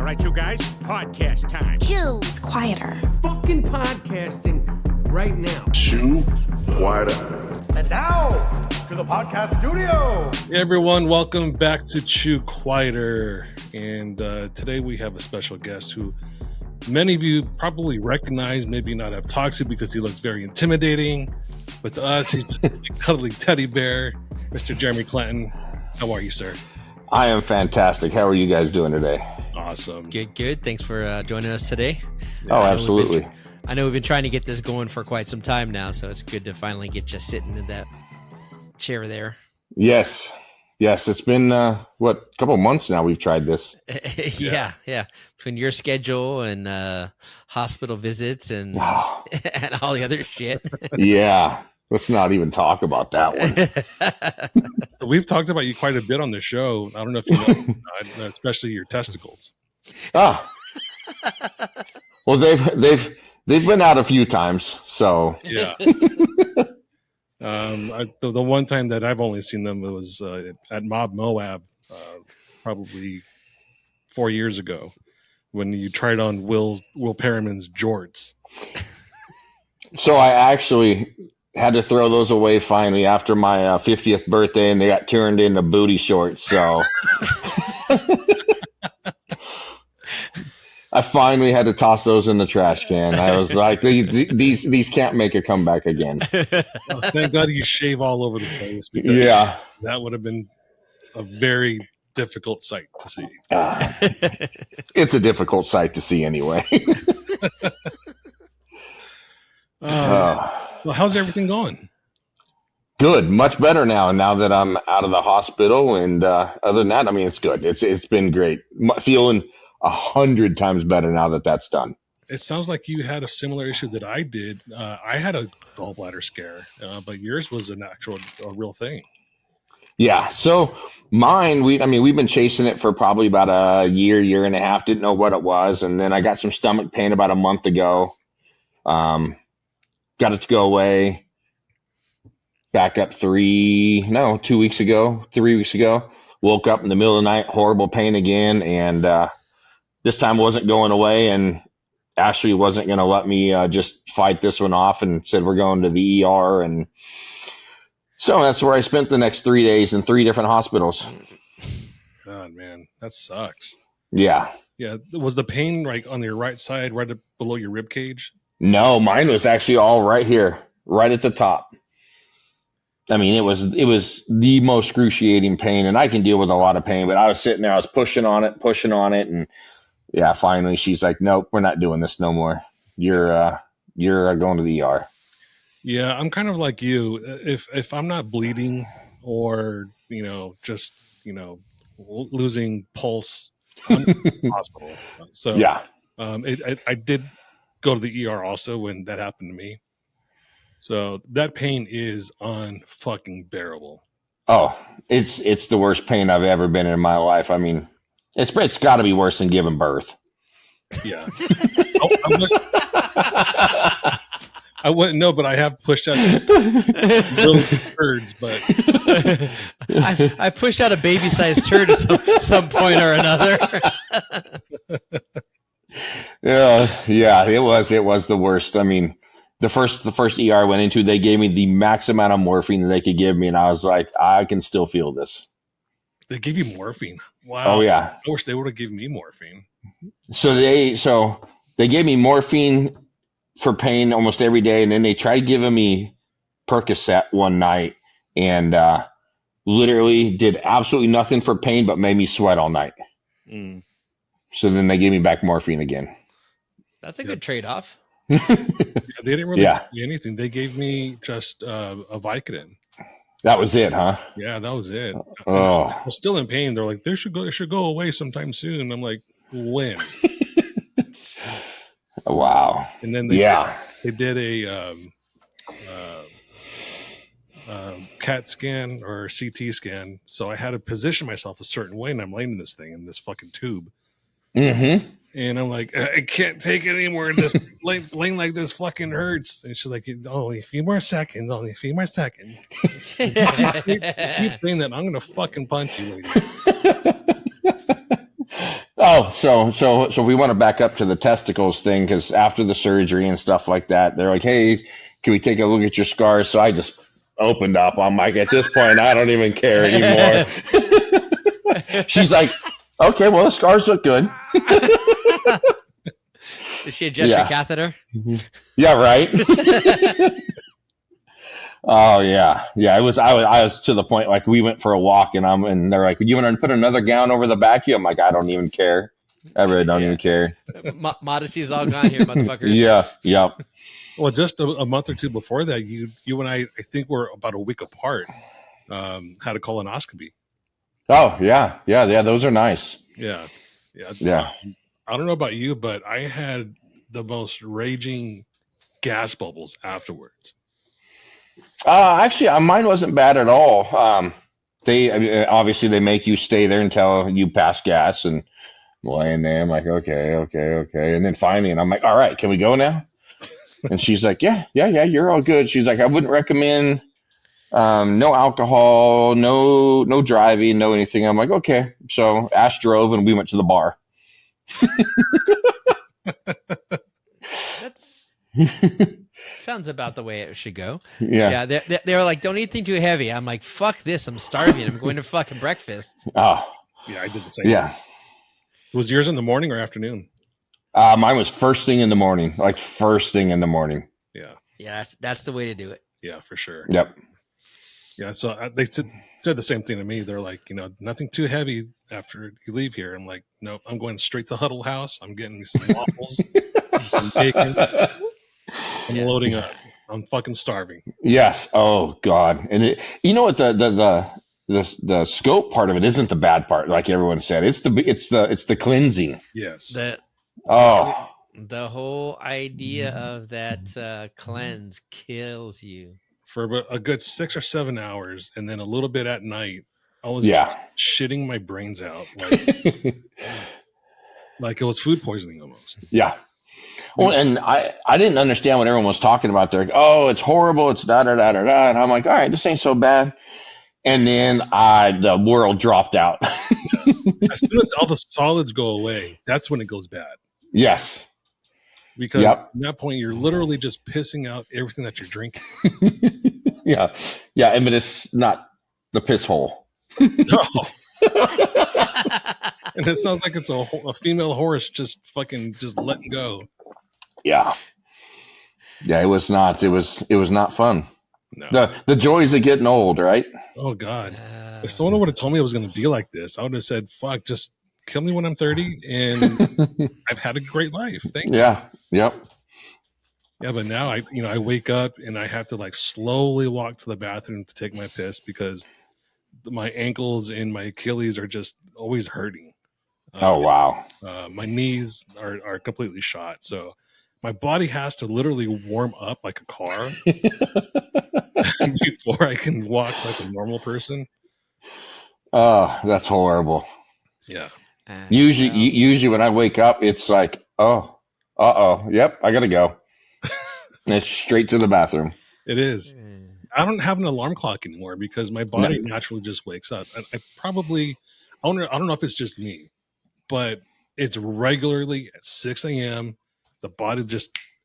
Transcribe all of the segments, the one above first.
right, you guys? Podcast time. Chew. It's quieter. Fucking podcasting right now. Chew quieter. And now, to the podcast studio. Hey everyone, welcome back to Chew Quieter. And today we have a special guest who many of you probably recognize, maybe not have talked to because he looks very intimidating. But to us, he's just a cuddly teddy bear, Mr. Jeremy Clanton. How are you, sir? I am fantastic. How are you guys doing today? Awesome. Good. Thanks for joining us today. Oh, absolutely. I know we've been trying to get this going for quite some time now, so it's good to finally get you sitting in that chair there. Yes. It's been, a couple months now we've tried this. Yeah. Between your schedule and hospital visits and and all the other shit. Yeah. Let's not even talk about that one. So we've talked about you quite a bit on the show. I don't know if you know, especially your testicles. Oh. Well, they've been out a few times, so. Yeah. The one time that I've only seen them, it was at Mob Moab, probably 4 years ago, when you tried on Will Perriman's jorts. So I actually had to throw those away finally after my 50th birthday, and they got turned into booty shorts. So I finally had to toss those in the trash can. I was like, these can't make a comeback again. Oh, thank God you shave all over the place, because that would have been a very difficult sight to see. It's a difficult sight to see anyway. So how's everything going? Good, much better now that I'm out of the hospital. And other than that, I mean, it's good. It's been great. Feeling 100 times better now that that's done. It sounds like you had a similar issue that I did. I had a gallbladder scare, but yours was a real thing. Yeah. So mine, we've been chasing it for probably about a year and a half. Didn't know what it was, and then I got some stomach pain about a month ago. Got it to go away. Back up 3 weeks ago. Woke up in the middle of the night, horrible pain again, and this time wasn't going away. And Ashley wasn't going to let me just fight this one off, and said we're going to the ER. And so that's where I spent the next 3 days in 3 different hospitals. God, man, that sucks. Yeah. Yeah. Was the pain like on your right side, right below your rib cage? No, mine was actually all right here, right at the top. I mean, it was the most excruciating pain, and I can deal with a lot of pain, but I was sitting there, I was pushing on it, and yeah, finally she's like, nope, we're not doing this no more. You're going to the ER. Yeah, I'm kind of like you. If I'm not bleeding or, just, losing pulse, I'm in the hospital. So yeah, I did go to the ER also when that happened to me. So that pain is unfucking bearable. Oh, it's the worst pain I've ever been in my life. I mean, it's got to be worse than giving birth. Yeah. I wouldn't know, but I have pushed out really turds, but I pushed out a baby-sized turd at some point or another. Yeah, it was the worst. I mean, the first ER I went into, they gave me the max amount of morphine that they could give me, and I was like, I can still feel this. They give you morphine? Wow. Oh yeah. I wish they would have given me morphine. So they gave me morphine for pain almost every day, and then they tried giving me Percocet one night, and literally did absolutely nothing for pain but made me sweat all night. So then they gave me back morphine again. That's a good trade-off. Yeah, they didn't really give me anything. They gave me just a Vicodin. That was it, huh? Yeah, that was it. Oh, I was still in pain. They're like, it should go away sometime soon. I'm like, when? Wow. And then they did a CAT scan or CT scan. So I had to position myself a certain way, and I'm laying in this thing in this fucking tube. Mm-hmm. And I'm like, I can't take it anymore. This laying like this fucking hurts. And she's like, only a few more seconds. I keep saying that. I'm going to fucking punch you. Oh, so we want to back up to the testicles thing because after the surgery and stuff like that, they're like, "Hey, can we take a look at your scars?" So I just opened up. I'm like, at this point, I don't even care anymore. She's like, "Okay, well, the scars look good." Did she adjust your catheter? Yeah, right. Oh yeah. It was. I was to the point like we went for a walk and they're like, "You want to put another gown over the back of you?" I'm like, "I don't even care. I really don't even care." Modesty's all gone here, motherfuckers. Yeah. Yep. Well, just a month or two before that, you and I think we're about a week apart. Had a colonoscopy. Oh yeah. Those are nice. Yeah. I don't know about you, but I had the most raging gas bubbles afterwards. Actually, mine wasn't bad at all. Obviously they make you stay there until you pass gas, and I'm laying there. I'm like, okay, and then finally, and I'm like, all right, can we go now? And she's like, yeah, you're all good. She's like, I wouldn't recommend no alcohol, no driving, no anything. I'm like, okay. So Ash drove, and we went to the bar. That's sounds about the way it should go. Yeah. They were like, don't eat anything too heavy. I'm like, fuck this. I'm starving. I'm going to fucking breakfast. Oh, yeah, I did the same. Yeah. Was yours in the morning or afternoon? Mine was first thing in the morning. Yeah. That's the way to do it. Yeah, for sure. Yep. Yeah. So they said the same thing to me. They're like, nothing too heavy after you leave here. I'm like, nope, I'm going straight to Huddle House. I'm getting me some waffles, some bacon. I'm loading up. I'm fucking starving. Yes. Oh God. And what the scope part of it isn't the bad part, like everyone said. It's the cleansing. Yes. The whole idea of that cleanse kills you for a good 6 or 7 hours, and then a little bit at night. I was just shitting my brains out, like it was food poisoning almost. Yeah. Well, and I didn't understand what everyone was talking about. They're like, oh, it's horrible. It's da da da da da. And I'm like, all right, this ain't so bad. And then the world dropped out. As soon as all the solids go away, that's when it goes bad. Yes. Because at that point, you're literally just pissing out everything that you're drinking. Yeah. Yeah. But it's not the piss hole. No. And it sounds like it's a female horse just letting go. Yeah. Yeah, it was not. It was not fun. No. The joys of getting old, right? Oh God. If someone would have told me it was going to be like this, I would have said, fuck, just kill me when I'm 30 and I've had a great life. Thank you. Yeah. Yep. Yeah, but now I wake up and I have to like slowly walk to the bathroom to take my piss because my ankles and my Achilles are just always hurting. Oh wow. My knees are completely shot. So my body has to literally warm up like a car before I can walk like a normal person. Oh, that's horrible. Yeah. Usually when I wake up, it's like, yep, I gotta go. And it's straight to the bathroom. It is. I don't have an alarm clock anymore because my body naturally just wakes up. I don't know if it's just me, but it's regularly at 6 a.m. The body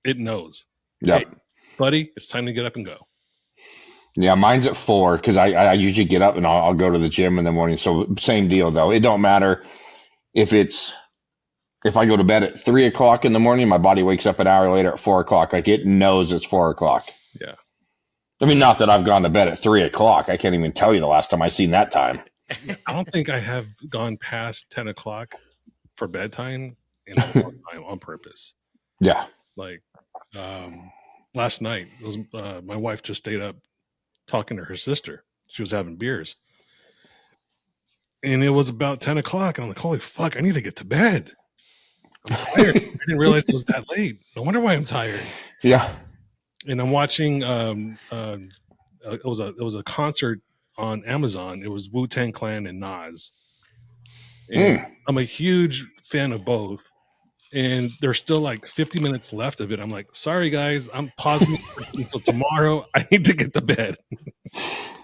it knows. Yep. Hey, buddy, it's time to get up and go. Yeah, mine's at 4 because I usually get up and I'll go to the gym in the morning. So same deal though. It don't matter if I go to bed at 3 o'clock in the morning, my body wakes up an hour later at 4 o'clock. Like it knows it's 4 o'clock. Yeah. I mean, not that I've gone to bed at 3 o'clock. I can't even tell you the last time I seen that time. I don't think I have gone past 10 o'clock for bedtime in a long time on purpose. Yeah. Like last night, it was my wife just stayed up talking to her sister. She was having beers. And it was about 10 o'clock. And I'm like, holy fuck, I need to get to bed. I'm tired. I didn't realize it was that late. No wonder why I'm tired. Yeah. And I'm watching it was a concert on Amazon. It was Wu-Tang Clan and Nas. And I'm a huge fan of both. And there's still like 50 minutes left of it. I'm like, sorry guys, I'm pausing until tomorrow. I need to get to bed.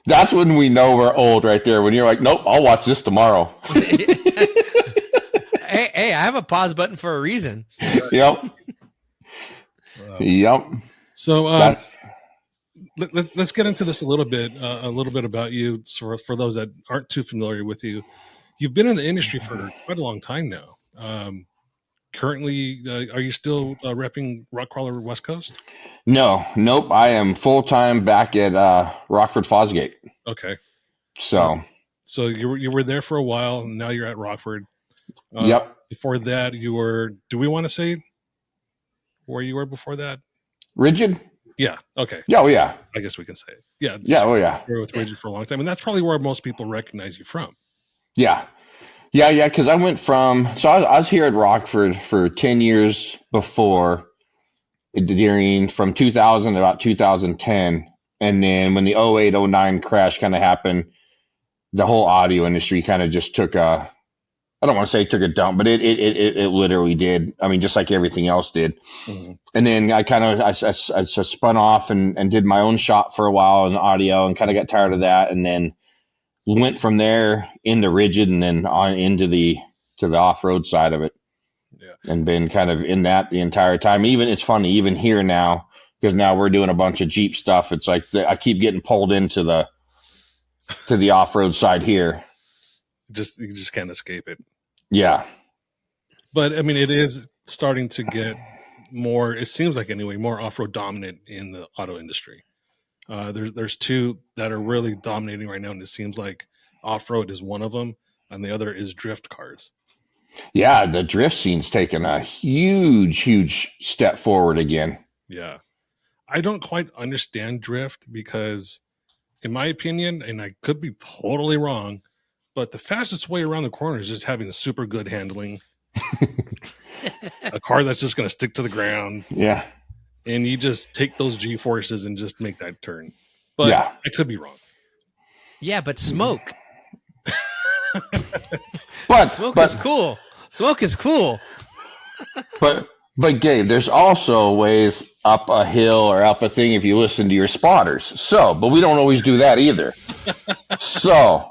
That's when we know we're old right there. When you're like, nope, I'll watch this tomorrow. Hey, I have a pause button for a reason. Yep. Yep. So That's let's get into this a little bit about you. So for those that aren't too familiar with you, you've been in the industry for quite a long time now. Currently, are you still repping Crawler West Coast? nope. I am full time back at Rockford Fosgate. Okay. So you were there for a while, and now you're at Rockford. yep. Before that, you were. Do we want to say where you were before that? Rigid. Yeah. Okay. Yeah. Oh yeah. I guess we can say it. Yeah. Yeah. Oh yeah. You were with Rigid for a long time, and that's probably where most people recognize you from. Yeah. Because I went from I was here at Rockford for 10 years before, from 2000 to about 2010, and then when the 08-09 crash kind of happened, the whole audio industry kind of just took a, I don't want to say took a dump, but it literally did. I mean, just like everything else did. Mm-hmm. And then I just spun off and did my own shop for a while in audio, and kind of got tired of that, and then went from there into Rigid, and then on into the off-road side of it. Yeah. And been kind of in that the entire time. Even it's funny, even here now, because now we're doing a bunch of Jeep stuff. It's like I keep getting pulled into the off-road side here. You just can't escape it. Yeah. But I mean, it is starting to get more, it seems like anyway, more off-road dominant in the auto industry. There's two that are really dominating right now, and it seems like off-road is one of them, and the other is drift cars. Yeah, the drift scene's taken a huge step forward again. Yeah. I don't quite understand drift because, in my opinion, and I could be totally wrong, but the fastest way around the corner is just having a super good handling. A car that's just going to stick to the ground. Yeah. And you just take those G-forces and just make that turn. But yeah. I could be wrong. Yeah, but smoke. Smoke is cool. Smoke is cool. But Gabe, there's also ways up a hill or up a thing if you listen to your spotters. So, but we don't always do that either. So,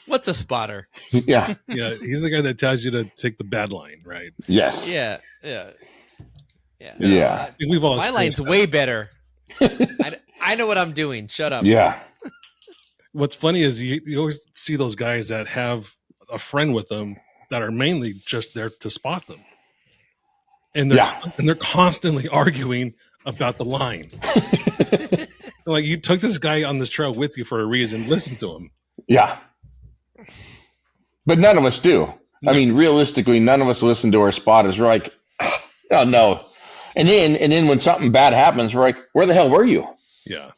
what's a spotter? Yeah. Yeah, he's the guy that tells you to take the bad line, right? Yes. Yeah. I think we've all my line's that. way better. I know what I'm doing. Shut up. Yeah. What's funny is you always see those guys that have a friend with them that are mainly just there to spot them. And they're constantly arguing about the line. Like, you took this guy on this trail with you for a reason. Listen to him. Yeah. But none of us do. No. I mean, realistically, none of us listen to our spotters. We're like, oh no. And then when something bad happens, we're like, where the hell were you? Yeah.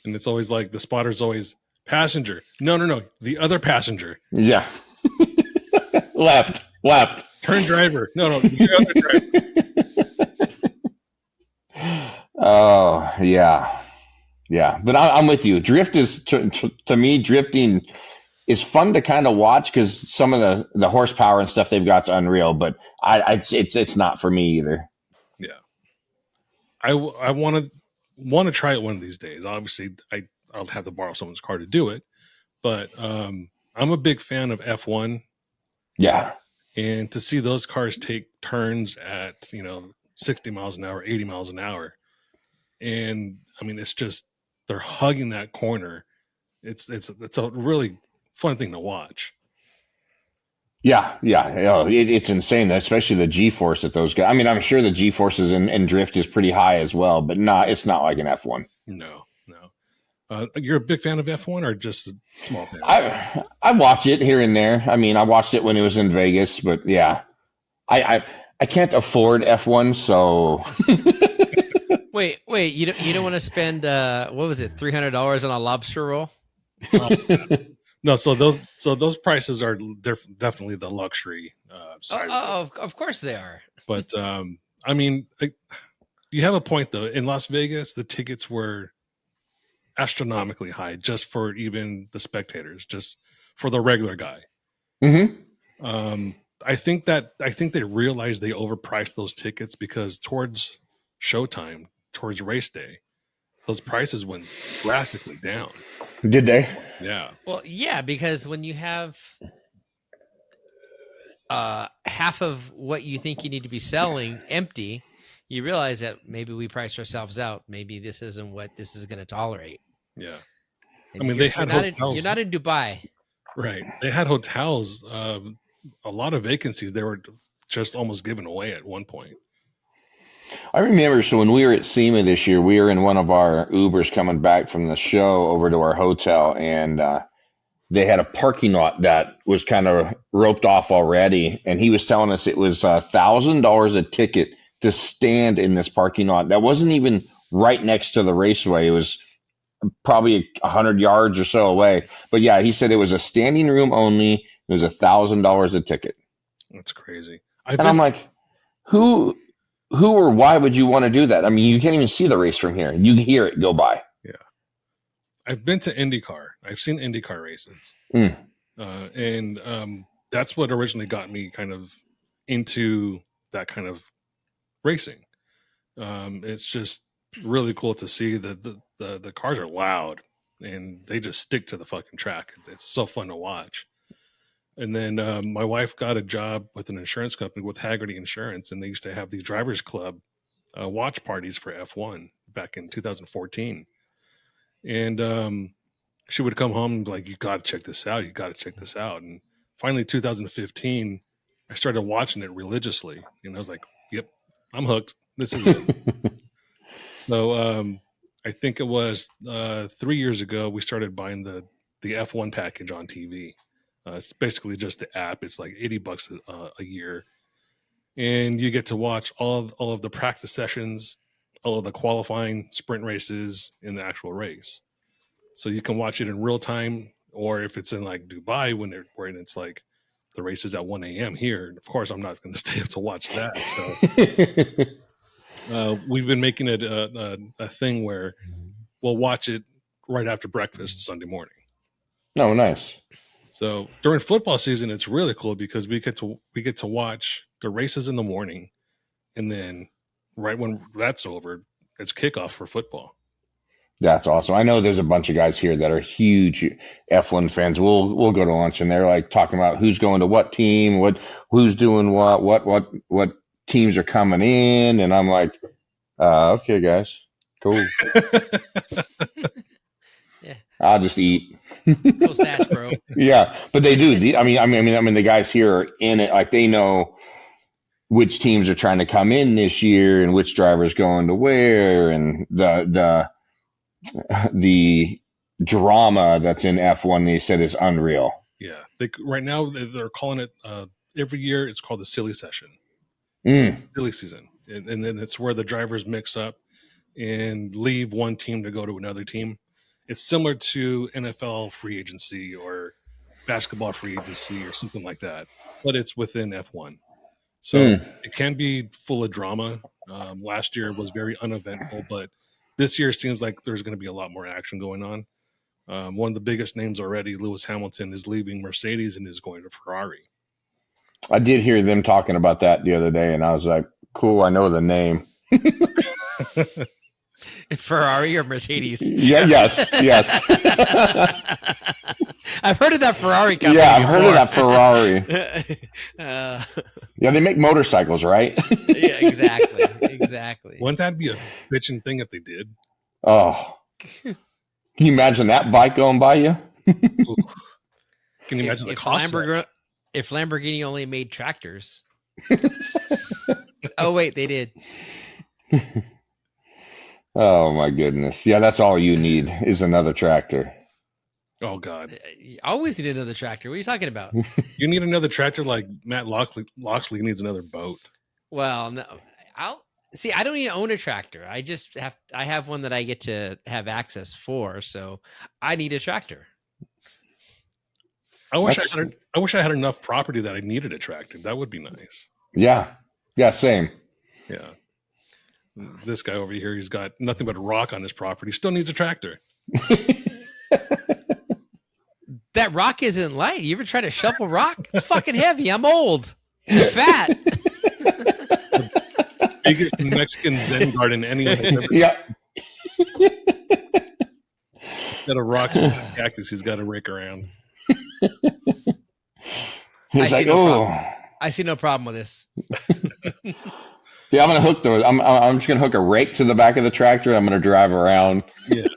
And it's always like the spotter's always passenger. No. The other passenger. Yeah. Left. Turn driver. No. The other driver. Oh, yeah. Yeah. But I'm with you. Drift is, to me, drifting is fun to kind of watch because some of the horsepower and stuff they've got's unreal, but it's not for me either. Yeah. I want to try it one of these days. Obviously, I'll have to borrow someone's car to do it, but I'm a big fan of F1. Yeah. And to see those cars take turns at 60 miles an hour, 80 miles an hour, and I mean, it's just they're hugging that corner. It's a really fun thing to watch. Yeah. It's insane, especially the G-force that those guys. I mean, I'm sure the G-forces in drift is pretty high as well, but it's not like an F1. No. You're a big fan of F1 or just a small fan? I watch it here and there. I mean, I watched it when it was in Vegas, but yeah, I can't afford F1, so. Wait, you don't want to spend what was it, $300 on a lobster roll? No, so those prices are definitely the luxury side. Of course they are. But I mean, you have a point though. In Las Vegas, the tickets were astronomically high just for even the spectators, just for the regular guy. Mm-hmm. I think they realized they overpriced those tickets because towards showtime, towards race day, those prices went drastically down. Did they? Yeah. Well, yeah, because when you have half of what you think you need to be selling empty, you realize that maybe we priced ourselves out. Maybe this isn't what this is going to tolerate. Yeah. And I mean, they had hotels. You're not in Dubai. Right. They had hotels, a lot of vacancies. They were just almost given away at one point. I remember, so when we were at SEMA this year, we were in one of our Ubers coming back from the show over to our hotel, and they had a parking lot that was kind of roped off already. And he was telling us it was $1,000 a ticket to stand in this parking lot. That wasn't even right next to the raceway. It was probably 100 yards or so away. But yeah, he said it was a standing room only. It was $1,000 a ticket. That's crazy. I'm like, who or why would you want to do that? I mean, you can't even see the race from here. You can hear it go by. Yeah. I've been to IndyCar. I've seen IndyCar races. And that's what originally got me kind of into that kind of racing. It's just really cool to see that the cars are loud and they just stick to the fucking track. It's so fun to watch. And then my wife got a job with an insurance company with Haggerty Insurance, and they used to have these drivers club watch parties for F1 back in 2014. And she would come home and be like, you got to check this out. You got to check this out. And finally, 2015, I started watching it religiously. And I was like, yep, I'm hooked. This is it. So I think it was 3 years ago, we started buying the F1 package on TV. It's basically just the app. It's like $80 a year. And you get to watch all of the practice sessions, all of the qualifying sprint races in the actual race. So you can watch it in real time, or if it's in like Dubai when it's like the race is at 1 a.m. here. Of course, I'm not going to stay up to watch that. So we've been making it a thing where we'll watch it right after breakfast Sunday morning. Oh, nice. So during football season, it's really cool because we get to watch the races in the morning, and then right when that's over, it's kickoff for football. That's awesome. I know there's a bunch of guys here that are huge F1 fans. We'll go to lunch and they're like talking about who's going to what team, who's doing what teams are coming in, and I'm like, okay, guys, cool. Yeah, I'll just eat. Cool stash, bro. Yeah, but they do. I mean, the guys here are in it. Like they know which teams are trying to come in this year and which driver's going to where, and the drama that's in F1. They said is unreal. Yeah, right now they're calling it every year. It's called the silly session, silly season, and then it's where the drivers mix up and leave one team to go to another team. It's similar to NFL free agency or basketball free agency or something like that, but it's within F1. So it can be full of drama. Last year was very uneventful, but this year seems like there's going to be a lot more action going on. One of the biggest names already, Lewis Hamilton, is leaving Mercedes and is going to Ferrari. I did hear them talking about that the other day, and I was like, cool, I know the name. Ferrari or Mercedes? Yeah, yes. I've heard of that Ferrari company. Yeah, I've heard of that Ferrari. Yeah, they make motorcycles, right? Yeah, exactly. Wouldn't that be a bitching thing if they did? Oh, can you imagine that bike going by you? Can you imagine the cost? If Lamborghini only made tractors. Oh wait, they did. Oh my goodness. Yeah, that's all you need is another tractor. Oh God. You always need another tractor. What are you talking about? You need another tractor like Matt Loxley needs another boat. Well, no. I don't even own a tractor. I have one that I get to have access for, so I need a tractor. I wish I had enough property that I needed a tractor. That would be nice. Yeah, same. Yeah. This guy over here, he's got nothing but rock on his property. Still needs a tractor. That rock isn't light. You ever try to shovel rock? It's fucking heavy. I'm old. I'm fat. Biggest Mexican Zen garden anyone has ever Yeah. Instead of rocks and cactus, he's got a rake around. He's like, oh. I see no problem with this. Yeah, I'm gonna hook I'm just gonna hook a rake to the back of the tractor. And I'm gonna drive around. Yeah,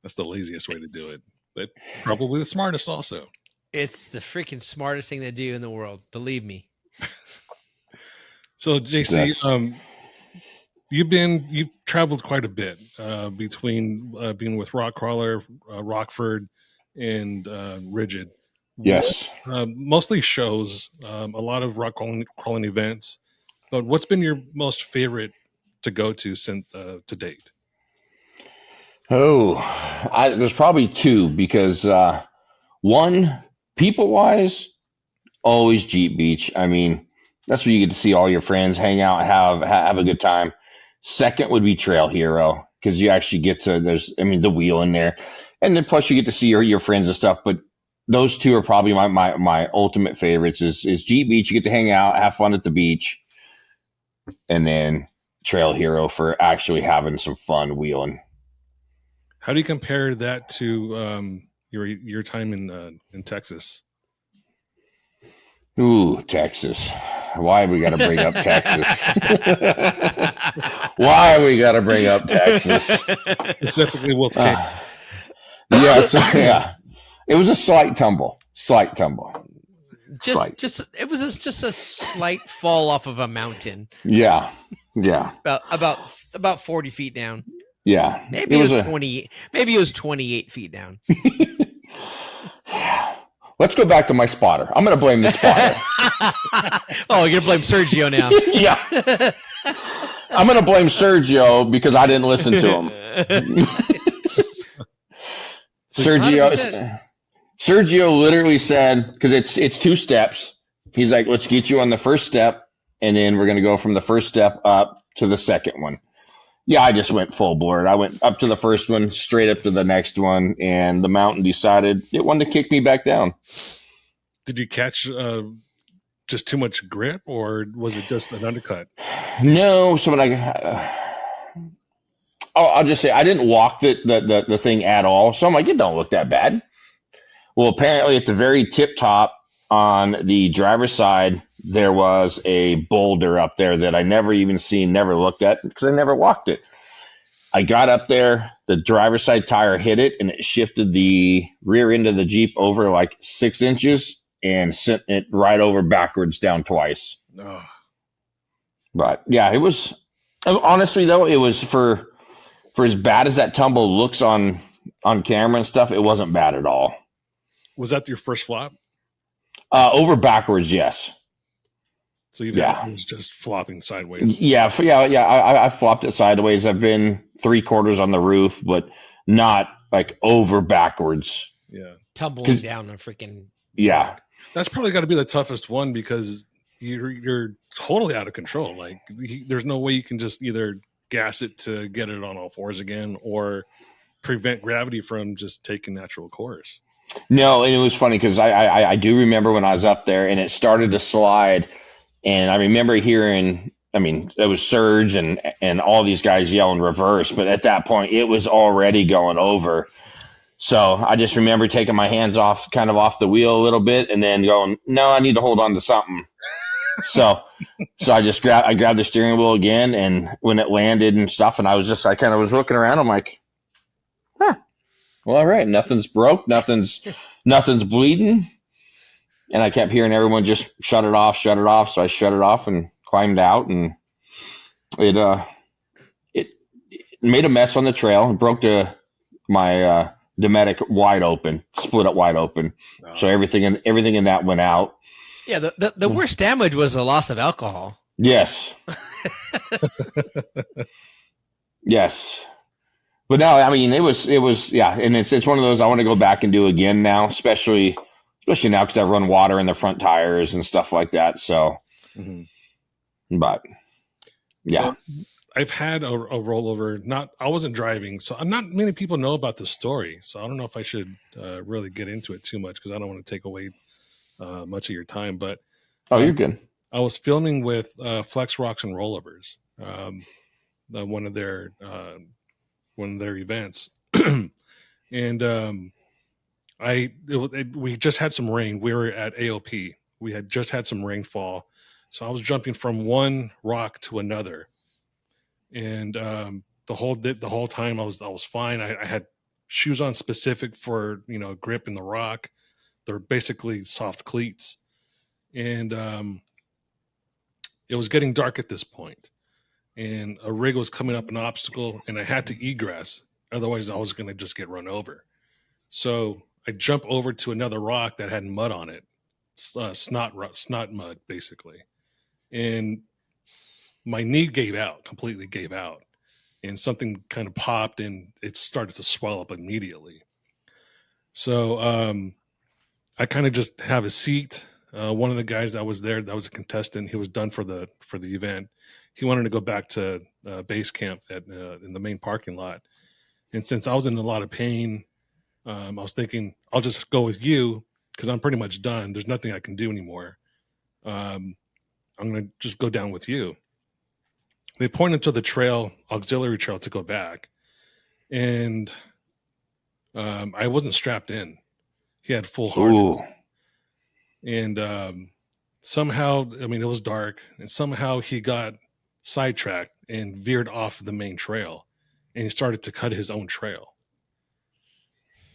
that's the laziest way to do it, but probably the smartest also. It's the freaking smartest thing to do in the world. Believe me. So JC, you've traveled quite a bit between being with Crawler, Rockford, and Rigid. Yes. Mostly shows, a lot of rock crawling events. But what's been your most favorite to go to since to date? Oh, there's probably two because one, people wise, always Jeep Beach. I mean, that's where you get to see all your friends, hang out, have a good time. Second would be Trail Hero because you actually get to the wheel in there, and then plus you get to see your friends and stuff. But those two are probably my ultimate favorites. Is Jeep Beach. You get to hang out, have fun at the beach, and then Trail Hero for actually having some fun wheeling. How do you compare that to your time in Texas? Ooh, Texas. Why we got to bring up Texas? Why we got to bring up Texas? Specifically Wolfgang. Yeah. It was a slight tumble. It was just a slight fall off of a mountain. Yeah. About 40 feet down. Yeah. Maybe it was 20. Maybe it was 28 feet down. Let's go back to my spotter. I'm going to blame the spotter. Oh, you're going to blame Sergio now. Yeah. I'm going to blame Sergio because I didn't listen to him. Sergio literally said, because it's two steps. He's like, let's get you on the first step, and then we're going to go from the first step up to the second one. Yeah, I just went full board. I went up to the first one, straight up to the next one, and the mountain decided it wanted to kick me back down. Did you catch just too much grip, or was it just an undercut? No. So when I'll just say I didn't walk the thing at all. So I'm like, it don't look that bad. Well, apparently at the very tip top on the driver's side, there was a boulder up there that I never even seen, never looked at because I never walked it. I got up there, the driver's side tire hit it, and it shifted the rear end of the Jeep over like 6 inches and sent it right over backwards down twice. Oh. But yeah, it was honestly though, it was for as bad as that tumble looks on camera and stuff, it wasn't bad at all. Was that your first flop? Over backwards, yes. So it was just flopping sideways. Yeah. I flopped it sideways. I've been 3/4 on the roof, but not like over backwards. Yeah, tumbling down a freaking. Yeah, that's probably got to be the toughest one because you're totally out of control. Like there's no way you can just either gas it to get it on all fours again, or prevent gravity from just taking natural course. No, and it was funny because I do remember when I was up there and it started to slide. And I remember hearing, it was Surge and all these guys yelling reverse, but at that point it was already going over. So I just remember taking my hands off the wheel a little bit and then going, no, I need to hold on to something. so I just grabbed the steering wheel again, and when it landed and stuff, and I kind of was looking around, I'm like, huh, well, all right, nothing's broke, nothing's bleeding. And I kept hearing everyone just shut it off. So I shut it off and climbed out, and it made a mess on the trail and broke my Dometic wide open, split it wide open. Oh. So everything in that went out. Yeah, the worst damage was the loss of alcohol. Yes. Yes. But no, it was yeah, and it's one of those I want to go back and do again now, especially now because I run water in the front tires and stuff like that. So, but yeah, so I've had a rollover. I wasn't driving, so not many people know about the story. So I don't know if I should really get into it too much because I don't want to take away much of your time. But you're good. I was filming with Flex Rocks and Rollovers, one of their events, And we just had some rain. We were at AOP. We had just had some rainfall, so I was jumping from one rock to another, and the whole time I was fine. I had shoes on specific for grip in the rock. They're basically soft cleats, and it was getting dark at this point, and a rig was coming up an obstacle, and I had to egress. Otherwise, I was going to just get run over. So I jump over to another rock that had mud on it, snot mud, basically. And my knee completely gave out. And something kind of popped and it started to swell up immediately. So I kind of just have a seat. One of the guys that was there, that was a contestant, he was done for the event. He wanted to go back to base camp in the main parking lot. And since I was in a lot of pain, I was thinking, I'll just go with you because I'm pretty much done. There's nothing I can do anymore. I'm going to just go down with you. They pointed to the auxiliary trail to go back. And I wasn't strapped in. He had full harness. And somehow, it was dark. And somehow he got sidetracked and veered off the main trail. And he started to cut his own trail.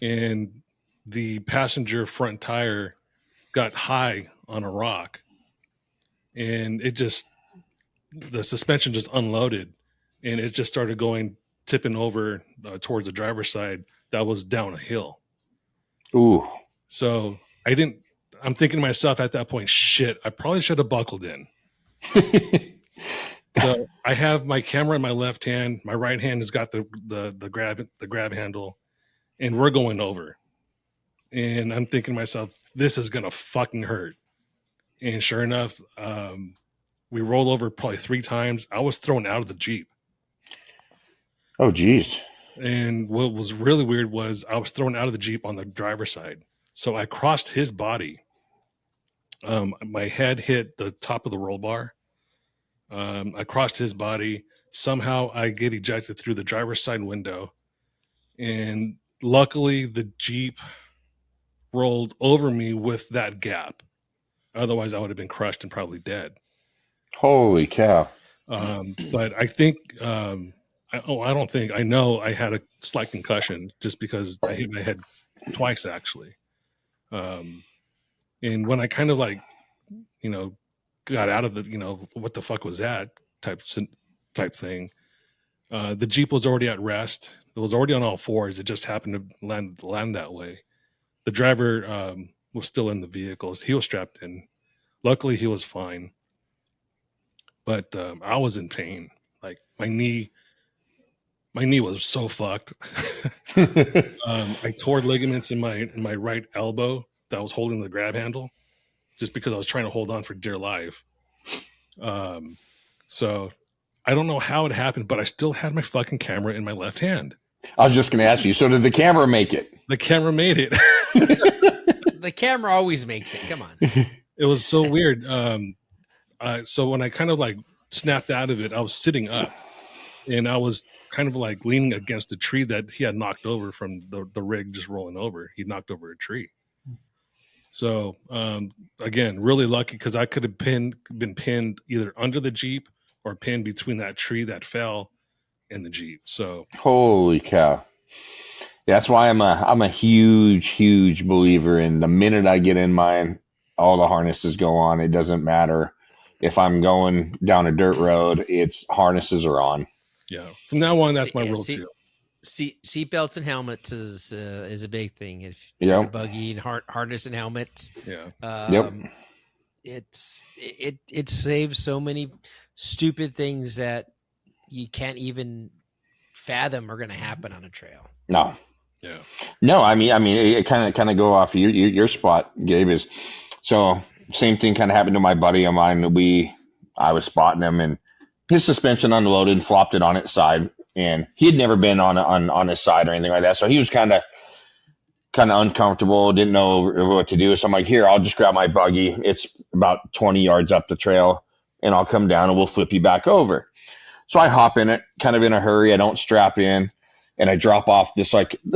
And the passenger front tire got high on a rock. And the suspension just unloaded. And it just started tipping over towards the driver's side that was down a hill. Ooh. So I'm thinking to myself at that point, shit, I probably should have buckled in. So I have my camera in my left hand. My right hand has got the grab handle, and we're going over. And I'm thinking to myself, this is gonna fucking hurt. And sure enough, we roll over probably 3 times. I was thrown out of the Jeep. Oh, geez. And what was really weird was I was thrown out of the Jeep on the driver's side. So I crossed his body. My head hit the top of the roll bar. I crossed his body. Somehow I get ejected through the driver's side window. And luckily the Jeep rolled over me with that gap. Otherwise I would have been crushed and probably dead. Holy cow. But I think, I know I had a slight concussion just because I hit my head twice actually. And when I kind of got out of the, what the fuck was that type thing. The Jeep was already at rest. It was already on all fours. It just happened to land that way. The driver was still in the vehicles. He was strapped in. Luckily, he was fine. But I was in pain. Like my knee was so fucked. I tore ligaments in my right elbow that was holding the grab handle, just because I was trying to hold on for dear life. So I don't know how it happened, but I still had my fucking camera in my left hand. I was just going to ask you, so did the camera make it? The camera made it. The camera always makes it. Come on. It was so weird. So when I kind of snapped out of it, I was sitting up and I was kind of leaning against a tree that he had knocked over from the rig just rolling over. He knocked over a tree. So again, really lucky because I could have been pinned either under the Jeep or pinned between that tree that fell and the Jeep. So holy cow. That's why I'm a huge believer in the minute I get in mine, all the harnesses go on. It doesn't matter if I'm going down a dirt road, it's harnesses are on. Yeah. From now on, that's my rule too. Seat belts and helmets is a big thing. If you're buggy and harness and helmets, it saves so many stupid things that you can't even fathom are going to happen on a trail. No. Yeah. No, I mean, it kind of go off your spot, Gabe. Is so same thing kind of happened to my buddy of mine. I was spotting him and his suspension unloaded, flopped it on its side. And he had never been on his side or anything like that. So he was kind of uncomfortable, didn't know what to do. So I'm like, here, I'll just grab my buggy. It's about 20 yards up the trail and I'll come down and we'll flip you back over. So I hop in it kind of in a hurry. I don't strap in. and I drop off this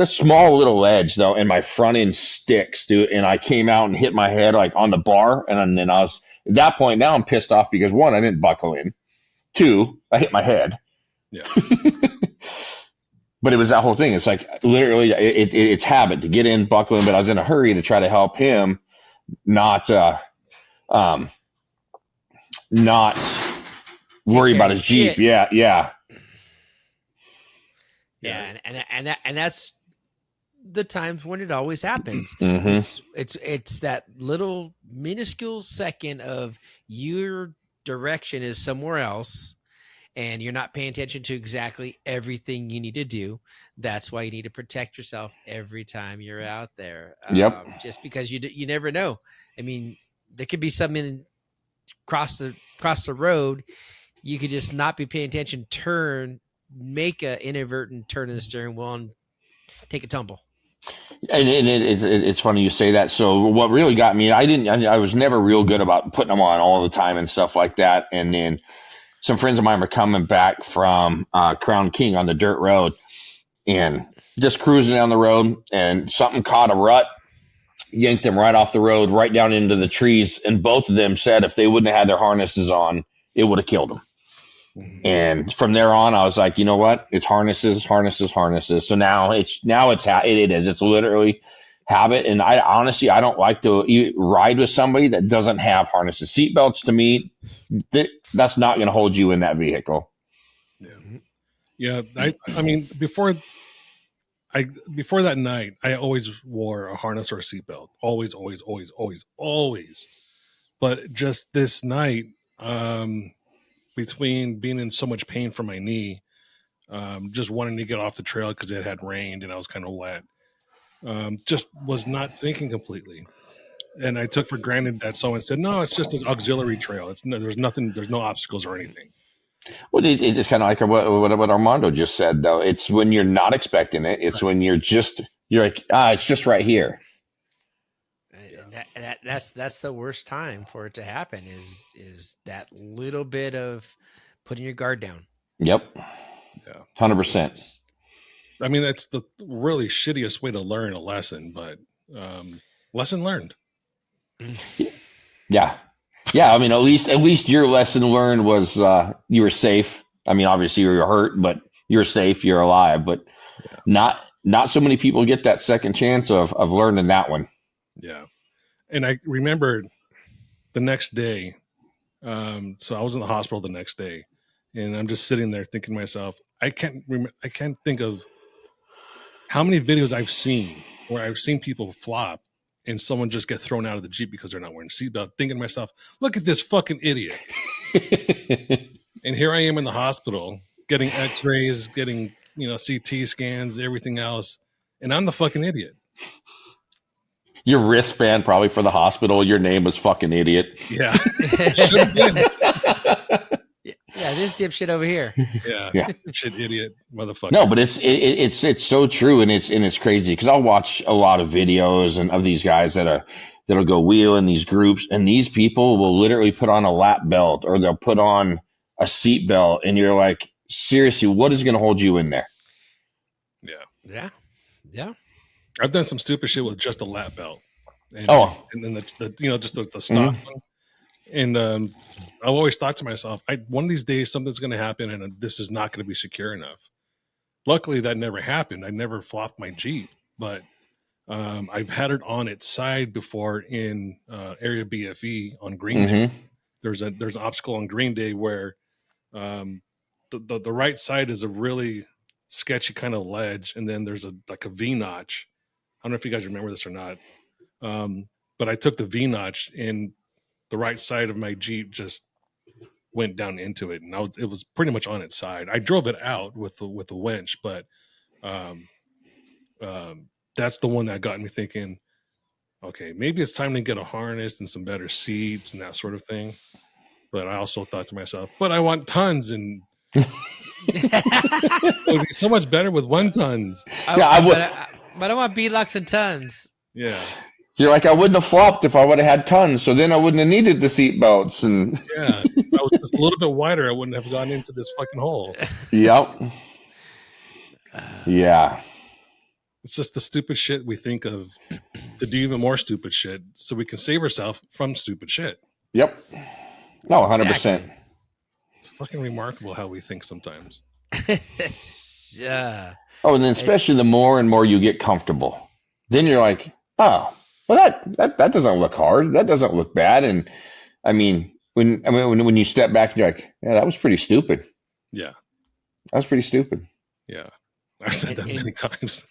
small little ledge though, and my front end sticks, dude. And I came out and hit my head like on the bar, and then I was at that point. Now I'm pissed off because one, I didn't buckle in. Two, I hit my head. Yeah. But it was that whole thing. It's like literally, it's habit to get in, buckle in. But I was in a hurry to try to help him, not worry about his Jeep. Shit. Yeah. Yeah, and that's the times when it always happens. Mhm. It's that little minuscule second of your direction is somewhere else, and you're not paying attention to exactly everything you need to do. That's why you need to protect yourself every time you're out there. Yep. Just because you never know. I mean, there could be something across the road. You could just not be paying attention, turn, make an inadvertent turn in the steering wheel, and take a tumble. And it's funny you say that. So what really got me, I was never real good about putting them on all the time and stuff like that. And then some friends of mine were coming back from Crown King on the dirt road and just cruising down the road, and something caught a rut, yanked them right off the road, right down into the trees. And both of them said if they wouldn't have had their harnesses on, it would have killed them. And from there on, I was like, you know what? It's harnesses. So now it's literally habit. And I honestly, I don't like to ride with somebody that doesn't have harnesses. Seatbelts, to me, that's not going to hold you in that vehicle. Yeah. I mean, before that night, I always wore a harness or a seatbelt. Always. But just this night, between being in so much pain from my knee, just wanting to get off the trail because it had rained and I was kind of wet, just was not thinking completely. And I took for granted that someone said, no, it's just an auxiliary trail. There's no obstacles or anything. Well, it's kind of like what Armando just said, though. It's when you're not expecting it. It's when you're like, it's just right here. That's the worst time for it to happen is that little bit of putting your guard down. Yep. Yeah. 100%. I mean, that's the really shittiest way to learn a lesson, but lesson learned. Yeah. I mean, at least your lesson learned was you were safe. I mean, obviously you were hurt, but you're safe, you're alive. But not so many people get that second chance of learning that one. Yeah. And I remembered the next day. So I was in the hospital the next day, and I'm just sitting there thinking to myself, I can't think of how many videos I've seen where I've seen people flop and someone just get thrown out of the Jeep because they're not wearing a seatbelt, thinking to myself, look at this fucking idiot. And here I am in the hospital getting x-rays, getting, CT scans, everything else. And I'm the fucking idiot. Your wristband probably for the hospital. Your name was fucking idiot. Yeah. Should have been. Yeah, this dipshit over here. Yeah. Shit, idiot, motherfucker. No, but it's so true, and it's crazy because I'll watch a lot of videos and of these guys that'll go wheel in these groups, and these people will literally put on a lap belt or they'll put on a seat belt, and you're like, seriously, what is going to hold you in there? Yeah. I've done some stupid shit with just a lap belt. And then the just the stock one. And I've always thought to myself, one of these days something's going to happen, and this is not going to be secure enough. Luckily, that never happened. I never flopped my Jeep, but I've had it on its side before in area BFE on Green Day. There's an obstacle on Green Day where the right side is a really sketchy kind of ledge, and then there's a V-notch. I don't know if you guys remember this or not, but I took the V-notch and the right side of my Jeep just went down into it, and it was pretty much on its side. I drove it out with the winch, but that's the one that got me thinking, okay, maybe it's time to get a harness and some better seats and that sort of thing. But I also thought to myself, but I want tons, and it would be so much better with 1 tons. But I want beadlocks and tons. Yeah. You're like, I wouldn't have flopped if I would have had tons, so then I wouldn't have needed the seat belts. And yeah, if I was just a little bit wider, I wouldn't have gone into this fucking hole. Yep. Yeah. It's just the stupid shit we think of to do even more stupid shit so we can save ourselves from stupid shit. Yep. No, 100%. Exactly. It's fucking remarkable how we think sometimes. It's, Oh, and then especially the more and more you get comfortable, then you're like, oh, well, that doesn't look hard. That doesn't look bad. And I mean, when you step back, you're like, yeah, that was pretty stupid. Yeah. That was pretty stupid. Yeah. I've said that many times.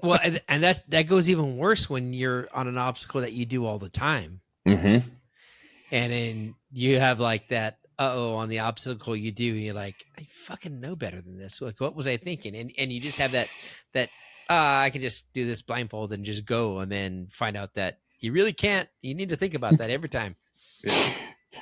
well, and that goes even worse when you're on an obstacle that you do all the time. Mm-hmm. And then you have like that, on the obstacle you do, you're like, I fucking know better than this. Like, what was I thinking? And you just have that I can just do this blindfold and just go, and then find out that you really can't. You need to think about that every time. Yeah.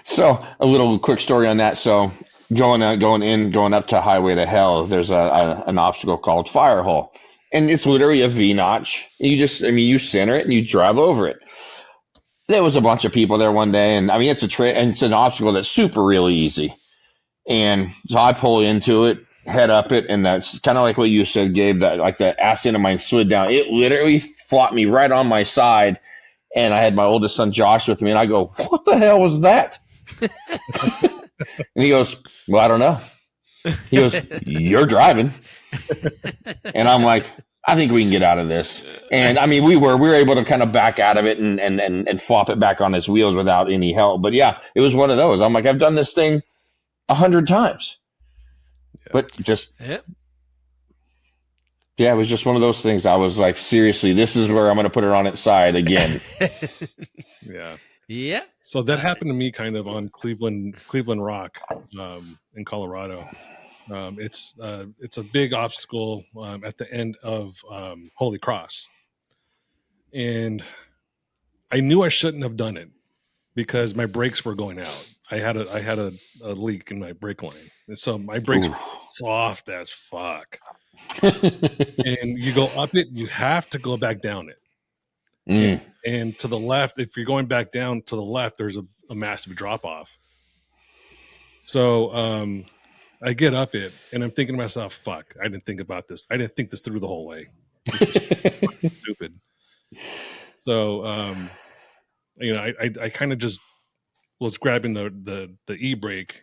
So a little quick story on that. So going up to Highway to Hell, there's an obstacle called Fire Hole, and it's literally a V notch. You center it and you drive over it. There was a bunch of people there one day, and I mean it's an obstacle that's super really easy. And so I pull into it, head up it, and that's kind of like what you said, Gabe. That like the ass end of mine slid down. It literally flopped me right on my side, and I had my oldest son Josh with me, and I go, "What the hell was that?" And he goes, "Well, I don't know." He goes, "You're driving," and I'm like, I think we can get out of this. And I mean, we were able to kind of back out of it and flop it back on its wheels without any help. But yeah, it was one of those. I'm like, I've done this thing 100 times, but just, yeah, it was just one of those things. I was like, seriously, this is where I'm going to put it on its side again. Yeah. Yeah. So that happened to me kind of on Cleveland Rock in Colorado. It's a big obstacle at the end of Holy Cross, and I knew I shouldn't have done it because my brakes were going out. I had a leak in my brake line, and so my brakes were soft as fuck. And you go up it, you have to go back down it. And to the left, if you're going back down to the left, there's a massive drop off. So I get up it, and I'm thinking to myself, fuck, I didn't think about this. I didn't think this through the whole way. This is stupid. So, I kind of just was grabbing the e-brake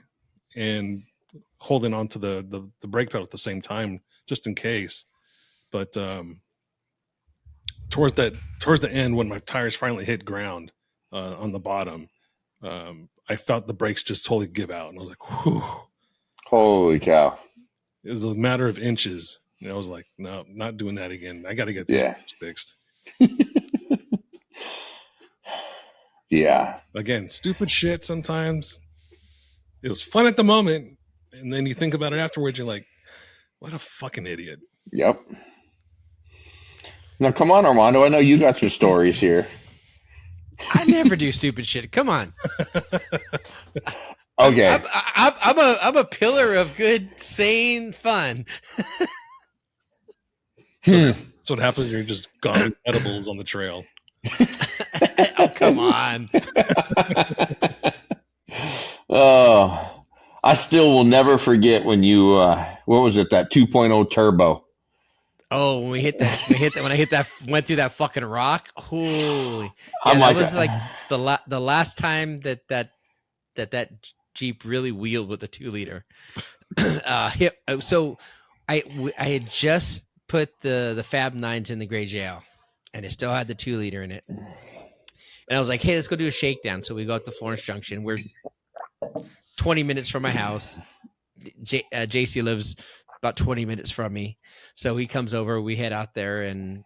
and holding onto the brake pedal at the same time, just in case. But towards the end, when my tires finally hit ground on the bottom, I felt the brakes just totally give out, and I was like, whew. Holy cow. It was a matter of inches. And I was like, no, not doing that again. I got to get these fixed. Yeah. Again, stupid shit sometimes. It was fun at the moment. And then you think about it afterwards. You're like, what a fucking idiot. Yep. Now, come on, Armando. I know you got some stories here. I never do stupid shit. Come on. Okay. I'm a pillar of good, sane fun. That's what happens when you're just gobbling edibles on the trail. Oh, come on. Oh, I still will never forget when you, what was it, that 2.0 turbo? Oh, when I went through that fucking rock. Holy. Yeah, I'm that like, was like the last time that Jeep really wheeled with a 2-liter. So I had just put the Fab 9s in the gray jail, and it still had the 2-liter in it. And I was like, hey, let's go do a shakedown. So we go out to Florence Junction. We're 20 minutes from my house. JC lives about 20 minutes from me. So he comes over, we head out there and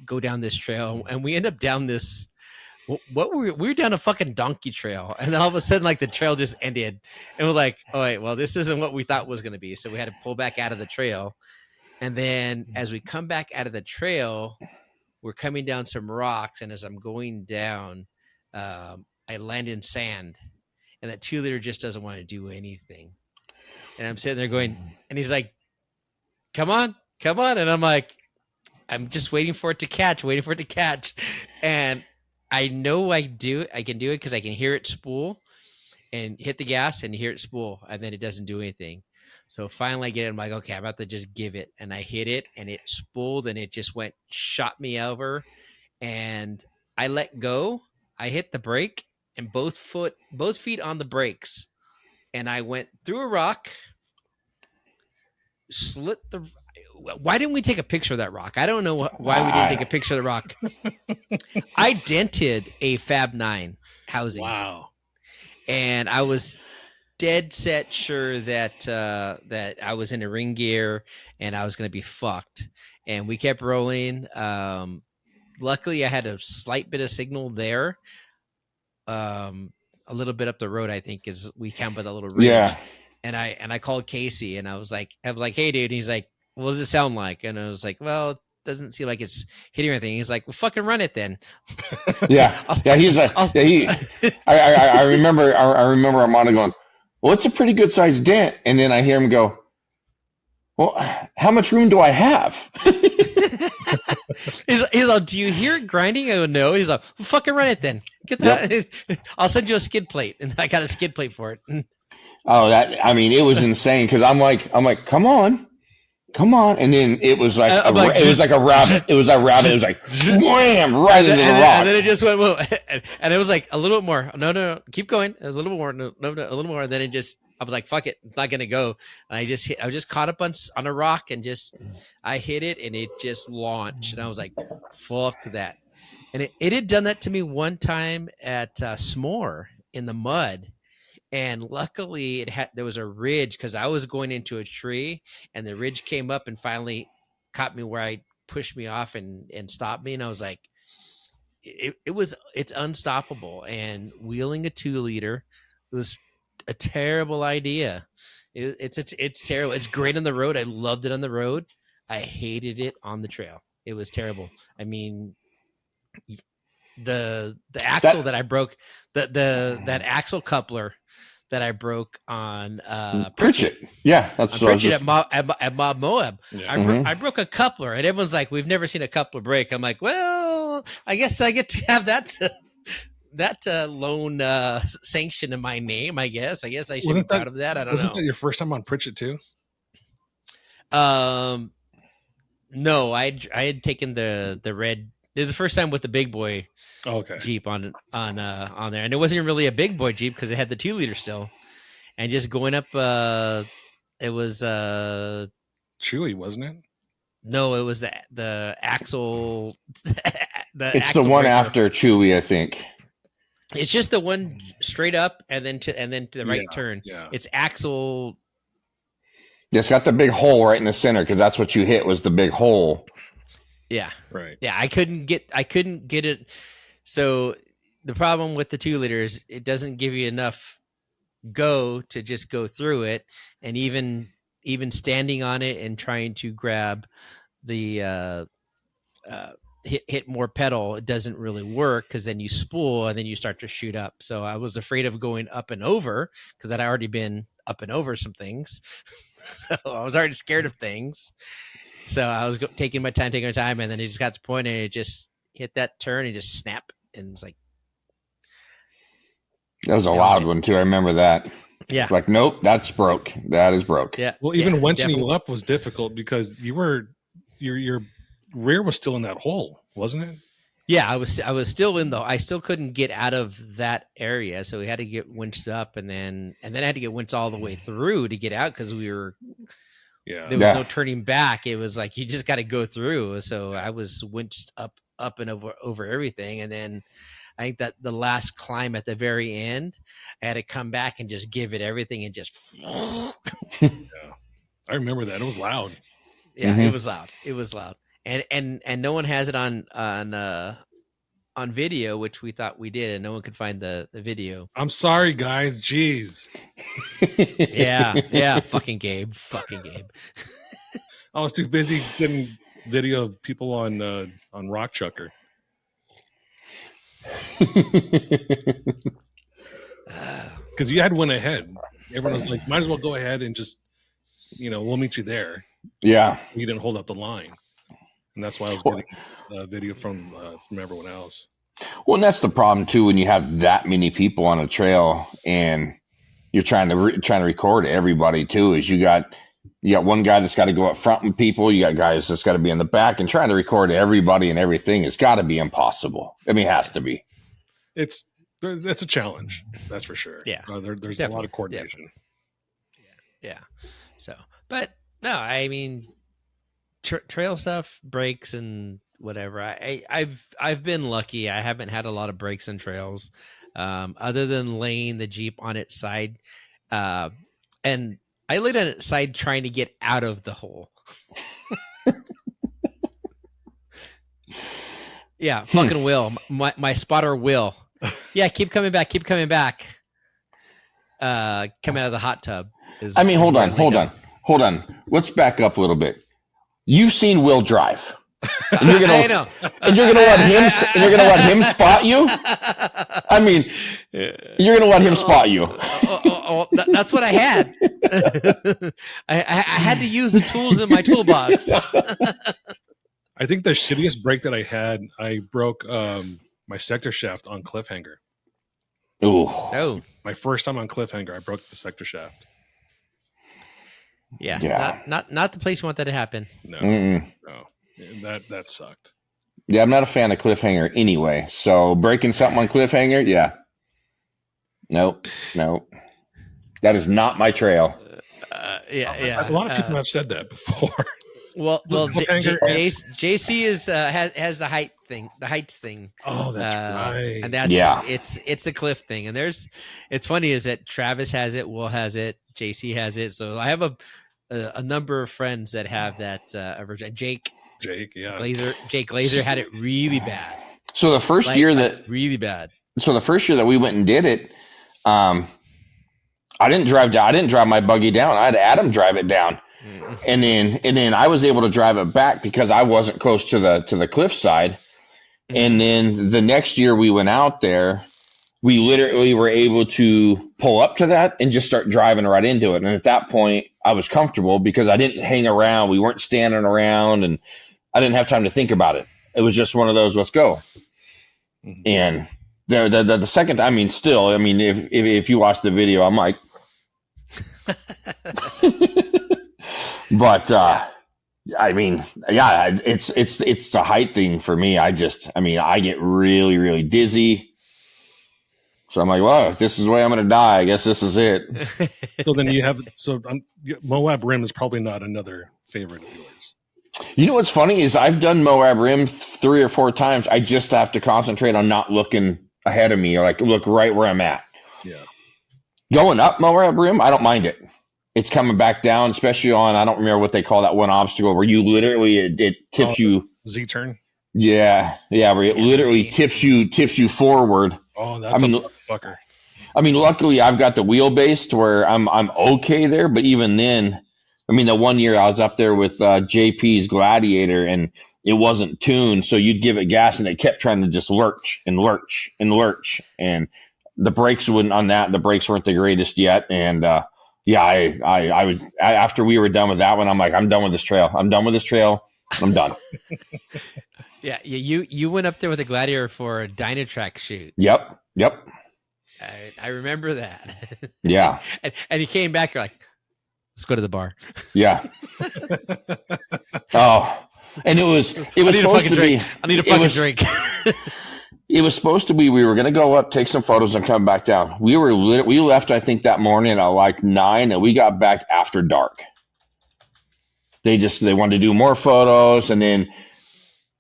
go down this trail, and we end up down this, we were down a fucking donkey trail, and then all of a sudden, like, the trail just ended, and we're like, oh wait, well, this isn't what we thought it was going to be. So we had to pull back out of the trail. And then as we come back out of the trail, we're coming down some rocks, and as I'm going down, I land in sand, and that 2-liter just doesn't want to do anything. And I'm sitting there going, and he's like, come on. And I'm like, I'm just waiting for it to catch. And I know I can do it because I can hear it spool and hit the gas and hear it spool, and then it doesn't do anything. So finally I get it. I'm like, okay, I'm about to just give it. And I hit it and it spooled and it just shot me over. And I let go. I hit the brake and both feet on the brakes. And I went through a rock, slit the. Why didn't we take a picture of that rock? I don't know why we didn't take a picture of the rock. I dented a Fab 9 housing. Wow. And I was dead set sure that that I was in a ring gear and I was going to be fucked. And we kept rolling. Luckily, I had a slight bit of signal there. A little bit up the road, I think, is we camped at a little ridge. Yeah. And I called Casey and I was like, hey, dude. And he's like, what does it sound like? And I was like, well, it doesn't seem like it's hitting anything. He's like, well, fucking run it then. Yeah. He's like, I remember Armando going, well, it's a pretty good sized dent. And then I hear him go, well, how much room do I have? he's like, do you hear it grinding? I go, no. He's like, well, fucking run it then. Get that. Yep. I'll send you a skid plate. And I got a skid plate for it. Oh, it was insane. Cause I'm like, come on. And then it was like, it was like a rabbit. It was a rabbit. It was like, wham, right into the rock. And then it just went, whoa. And it was like a little bit more. No, keep going. A little more. No, a little more. And then it just, I was like, fuck it. It's not going to go. And I was just caught up on a rock and I hit it and it just launched. And I was like, fuck that. And it had done that to me one time at S'more in the mud. And luckily there was a ridge because I was going into a tree and the ridge came up and finally caught me where I pushed me off and stopped me. And I was like, it's unstoppable. And wheeling a 2-liter was a terrible idea. It's terrible. It's great on the road. I loved it on the road. I hated it on the trail. It was terrible. I mean, the axle that I broke, that axle coupler that I broke on Pritchett. Yeah, that's what Pritchett at Mob Moab. Yeah. I broke a coupler, and everyone's like, "We've never seen a coupler break." I'm like, "Well, I guess I get to have that loan sanction in my name. I guess I should be proud of that. I don't know." Wasn't that your first time on Pritchett too? No, I had taken the red. It was the first time with the big boy Jeep on there, and it wasn't really a big boy Jeep because it had the 2-liter still, and just going up. It was Chewy, wasn't it? No, it was the axle. It's the one after Chewy, I think. It's just the one straight up and then to the right turn. Yeah. It's axle. Yeah, it's got the big hole right in the center because that's what you hit was the big hole. Yeah. Right. Yeah, I couldn't get it. So the problem with the 2-liter is it doesn't give you enough go to just go through it, and even standing on it and trying to grab the hit more pedal, it doesn't really work because then you spool and then you start to shoot up. So I was afraid of going up and over because I'd already been up and over some things. So I was already scared of things. So I was taking my time, and then it just got to the point and it just hit that turn and just snap. And it was like... That was a loud one, too. I remember that. Yeah. Like, nope, that's broke. That is broke. Yeah. Well, even winching definitely. you up was difficult because your rear was still in that hole, wasn't it? Yeah, I was still in I still couldn't get out of that area, so we had to get winched up, and then I had to get winched all the way through to get out because there was no turning back. It was like you just got to go through. So I was winched up and over everything, and then I think that the last climb at the very end, I had to come back and just give it everything and just. Yeah, I remember that. It was loud. Yeah, Mm-hmm. It was loud. It was loud. And no one has it on video, which we thought we did, and no one could find the video. I'm sorry, guys. Jeez. Yeah. Fucking Gabe. I was too busy getting video of people on Rock Chucker. Because you had one ahead. Everyone was like, might as well go ahead and just, we'll meet you there. Yeah. You didn't hold up the line. And that's why I was getting video from everyone else. Well, and that's the problem, too, when you have that many people on a trail and, you're trying to record everybody too. Is you got one guy that's got to go up front with people. You got guys that's got to be in the back, and trying to record everybody and everything has got to be impossible. I mean, it has to be. It's a challenge, that's for sure. Yeah, there's a lot of coordination. Yeah. So, but no, I mean, trail stuff, breaks and whatever. I've been lucky. I haven't had a lot of breaks in trails, other than laying the Jeep on its side, and I laid on its side trying to get out of the hole. Yeah, fucking Will, my spotter Will. Yeah, keep coming back. Coming out of the hot tub. Hold on. Let's back up a little bit. You've seen Will drive. And you're gonna, I know. And you're gonna let him spot you? I mean, you're gonna let him spot you. That's what I had. I had to use the tools in my toolbox. I think the shittiest break that I had, I broke my sector shaft on cliffhanger. Ooh. Oh. My first time on cliffhanger, I broke the sector shaft. Yeah. Not the place you want that to happen. No. Mm-mm. No. That sucked. Yeah, I'm not a fan of cliffhanger anyway. So breaking something on cliffhanger, yeah. Nope. That is not my trail. A lot of people have said that before. Well, JC is has the heights thing. Oh, that's right. And it's a cliff thing. And it's funny is that Travis has it, Will has it, JC has it. So I have a number of friends that have that aversion. Jake, yeah. Jake Glazer had it really bad. So the first year that really bad. So the first year that we went and did it, I didn't drive down. I didn't drive my buggy down. I had Adam drive it down. And then I was able to drive it back because I wasn't close to the cliff side. And then the next year we went out there, we literally were able to pull up to that and just start driving right into it. And at that point I was comfortable because I didn't hang around. We weren't standing around and I didn't have time to think about it. It was just one of those, let's go. And the second, if you watch the video, I'm like, but it's the height thing for me. I get really, really dizzy. So I'm like, well, if this is the way I'm going to die, I guess this is it. So then Moab Rim is probably not another favorite of yours. You know what's funny is I've done Moab Rim 3 or 4 times. I just have to concentrate on not looking ahead of me or like look right where I'm at. Yeah. Going up Moab Rim, I don't mind it. It's coming back down, especially on, I don't remember what they call that one obstacle where you literally, it tips you. Z-turn? Yeah. Where it literally tips you forward. Oh, that's a fucker. I mean, luckily I've got the wheelbase to where I'm okay there. But even then, the one year I was up there with JP's Gladiator and it wasn't tuned. So you'd give it gas and it kept trying to just lurch and lurch and lurch. And the brakes the brakes weren't the greatest yet. And, I was, after we were done with that one, I'm like, I'm done with this trail. I'm done. Yeah. You went up there with a Gladiator for a Dynatrack shoot. Yep. I remember that. Yeah. and he came back, you're like, let's go to the bar. Yeah. Oh, and it was supposed to be. I need a fucking drink. It was supposed to be, we were going to go up, take some photos, and come back down. We left, I think, that morning at like 9, and we got back after dark. They wanted to do more photos, and then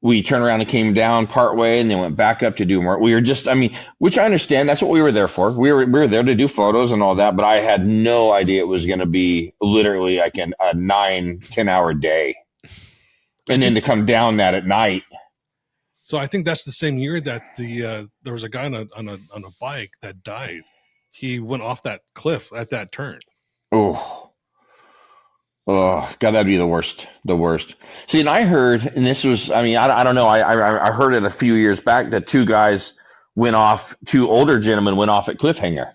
we turned around and came down part way, and then went back up to do more. We were just, which I understand. That's what we were there for. We were there to do photos and all that, but I had no idea it was going to be literally like a 9-10 hour day. And then to come down that at night. So I think that's the same year that there was a guy on a bike that died. He went off that cliff at that turn. Oh, God, that'd be the worst. See, and I heard, and this was, I don't know. I heard it a few years back that 2 older gentlemen went off at Cliffhanger.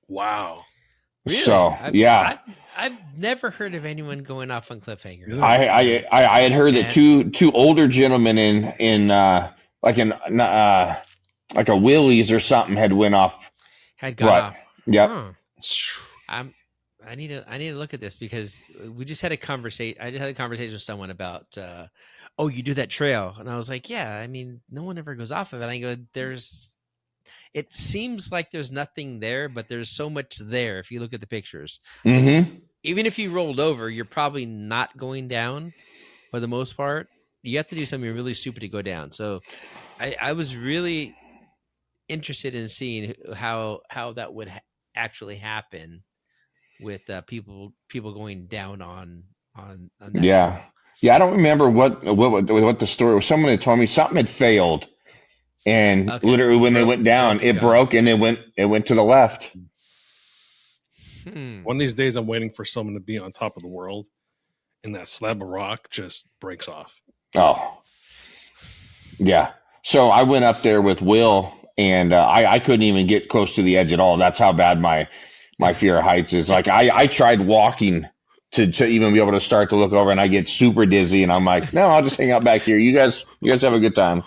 Wow. Really? So, yeah. I've never heard of anyone going off on Cliffhanger. I had heard that two older gentlemen in like a Willie's or something had gone off. Yep. Huh. I need to look at this because we just had a conversation. I just had a conversation with someone about, oh, you do that trail, and I was like, yeah. I mean, no one ever goes off of it. I go, it seems like there's nothing there, but there's so much there. If you look at the pictures, like, even if you rolled over, you're probably not going down for the most part. You have to do something really stupid to go down. So I was really interested in seeing how that would actually happen with people going down on that Yeah. trail. Yeah, I don't remember what the story was. Someone had told me something had failed, and Okay. literally when they went down, it broke and it went to the left. One of these days, I'm waiting for someone to be on top of the world, and that slab of rock just breaks off. Oh, yeah. So I went up there with Will, and I couldn't even get close to the edge at all. That's how bad my fear of heights is. Like I tried walking to even be able to start to look over, and I get super dizzy, and I'm like, no, I'll just hang out back here. You guys have a good time.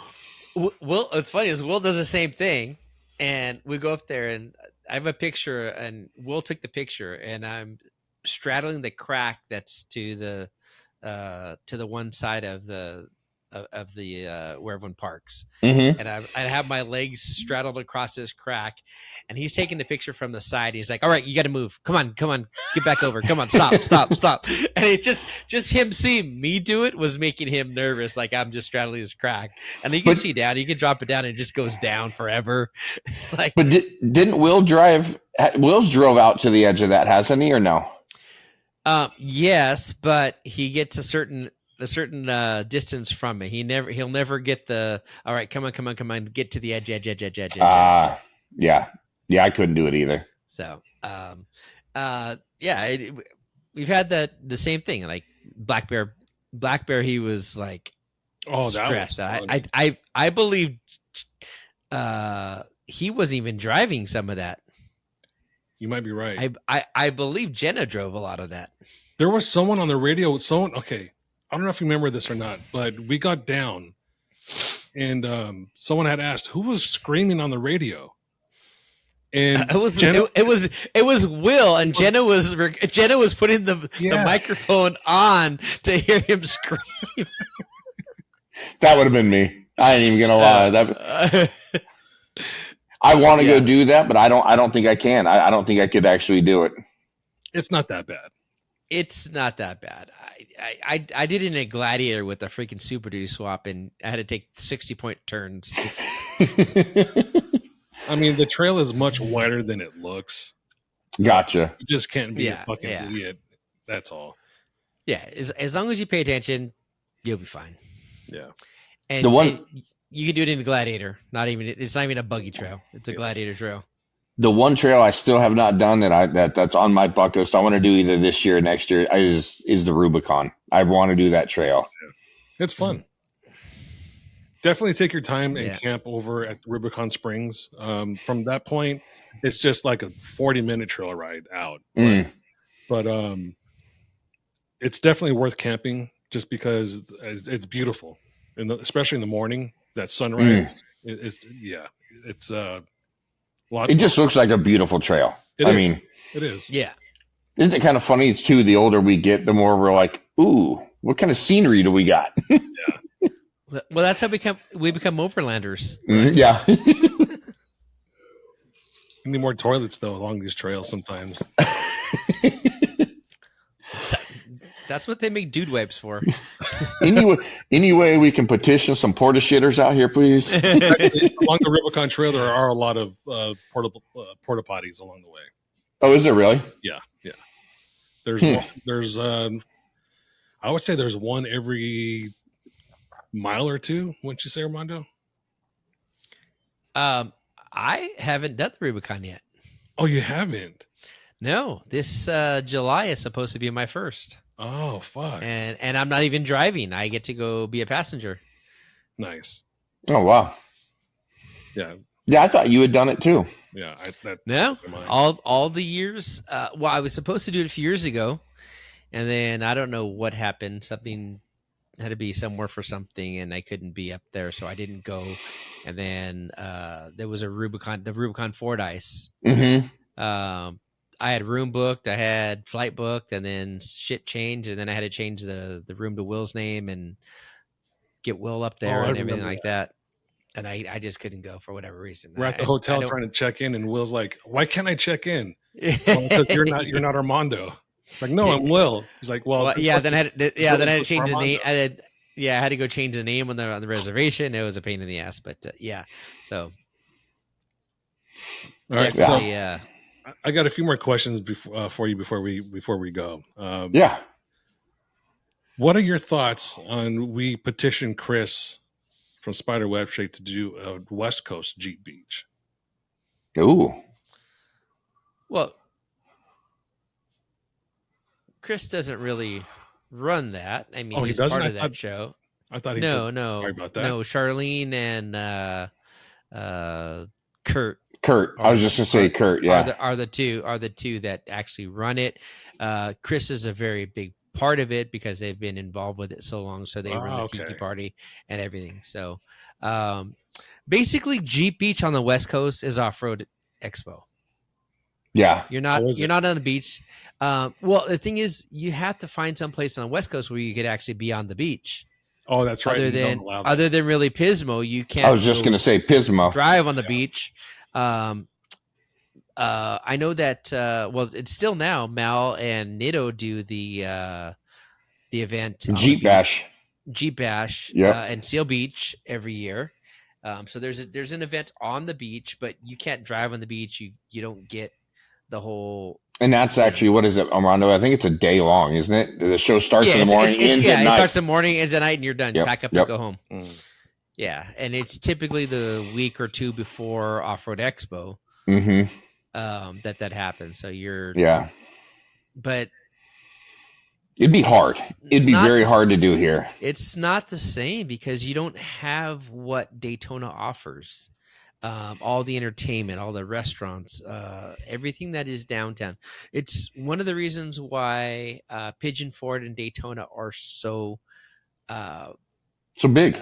Will, it's funny is Will does the same thing, and we go up there, and I have a picture, and Will took the picture, and I'm straddling the crack that's to the one side of the where everyone parks, and I have my legs straddled across this crack, and he's taking the picture from the side. He's like, all right, you got to move. Come on, get back over. Come on, stop. And it just him seeing me do it was making him nervous. Like I'm just straddling this crack, and you can see down, you can drop it down, and it just goes down forever. Like, but didn't Will drive? Will's drove out to the edge of that, hasn't he, or no? Yes, but he gets a certain distance from it. He'll never get the, all right, come on, get to the edge. Yeah, I couldn't do it either. So, we've had the same thing. Like Black Bear, he was like, stressed. I believe, he wasn't even driving some of that. You might be right. I believe Jenna drove a lot of that. There was someone on the radio. Okay. I don't know if you remember this or not, but we got down, and someone had asked who was screaming on the radio, and it was Will, and Jenna was putting the microphone on to hear him scream. That would have been me. I ain't even gonna lie. I want to go do that, but I don't think I can. I don't think I could actually do it. It's not that bad. It's not that bad. I did it in a Gladiator with a freaking Super Duty swap, and I had to take 60-point turns. I mean, the trail is much wider than it looks. Gotcha. You just can't be a fucking idiot. That's all. Yeah, as long as you pay attention, you'll be fine. Yeah. And you can do it in a Gladiator. It's not even a buggy trail. It's a Gladiator trail. The one trail I still have not done that's on my bucket list, I want to do either this year or next year, is the Rubicon. I want to do that trail. It's fun. Definitely take your time and camp over at Rubicon Springs. From that point, it's just like a 40-minute trail ride out. But it's definitely worth camping just because it's beautiful, especially in the morning. That sunrise, it's it just looks like a beautiful trail. It is. Yeah. Isn't it kind of funny? It's too, the older we get, the more we're like, ooh, what kind of scenery do we got? Yeah. Well, that's how we become overlanders. Yeah. We need more toilets though along these trails sometimes. That's what they make dude wipes for. Anyway, we can petition some porta shitters out here, please. Along the Rubicon Trail, there are a lot of porta potties along the way. Oh, is there really? Yeah. There's I would say there's one every mile or two. Wouldn't you say, Armando? I haven't done the Rubicon yet. Oh, you haven't? No, this July is supposed to be my first. Oh, fuck. And I'm not even driving. I get to go be a passenger. Nice. Oh, wow. Yeah. Yeah, I thought you had done it too. Yeah. No, all the years. Well, I was supposed to do it a few years ago, and then I don't know what happened. Something had to be somewhere for something, and I couldn't be up there, so I didn't go. And then there was the Rubicon Ford Ice. Mm-hmm. I had room booked, I had flight booked, and then shit changed, and then I had to change the room to Will's name and get Will up there and everything like that. And I just couldn't go for whatever reason. We're at the hotel trying to check in, and Will's like, "Why can't I check in?" Well, because you're not Armando. Like, no, I'm Will. He's like, well yeah. Then I had to change the name. I had to go change the name on the reservation. It was a pain in the ass, but yeah. So, all right. So I got a few more questions for you before we go. Yeah. What are your thoughts on we petition Chris from Spiderweb Shake to do a West Coast Jeep Beach? Ooh. Well, Chris doesn't really run that. I mean, he's part of that show. I thought he no. Sorry about that. No, Charlene and Kurt. I was just gonna say Kurt. Yeah, are the two that actually run it. Chris is a very big part of it because they've been involved with it so long. So they run the Tiki Party and everything. So basically, Jeep Beach on the West Coast is Off-Road Expo. Yeah, you're not on the beach. Well, the thing is, you have to find some place on the West Coast where you could actually be on the beach. Oh, that's right. Other than really Pismo, you can't. I was just going to say Pismo. Drive on the beach. I know that. Well, it's still now. Mal and Nitto do the event Jeep Bash. And Seal Beach every year. So there's an event on the beach, but you can't drive on the beach. You don't get the whole. And that's actually, what is it, Armando? I think it's a day long, isn't it? The show starts in the morning, ends at night. It starts in the morning, ends at night, and you're done. Yep. Pack up and go home. Yeah, and it's typically the week or two before Off-Road Expo that happens. So you're but it'd be hard. It'd be very hard to do here. It's not the same because you don't have what Daytona offers. All the entertainment, all the restaurants, everything that is downtown. It's one of the reasons why Pigeon Forge and Daytona are so big,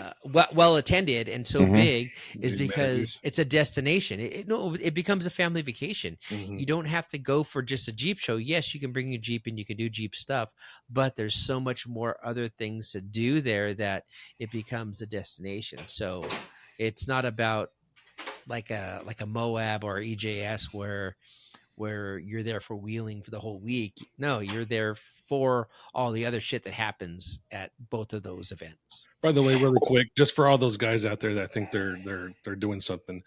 well attended, and so big is because it's a destination. It becomes a family vacation. You don't have to go for just a Jeep show. Yes, you can bring your Jeep and you can do Jeep stuff, but there's so much more other things to do there that it becomes a destination. So it's not about like a Moab or EJS where you're there for wheeling for the whole week. No, you're there for all the other shit that happens at both of those events. By the way, really quick, just for all those guys out there that think they're doing something,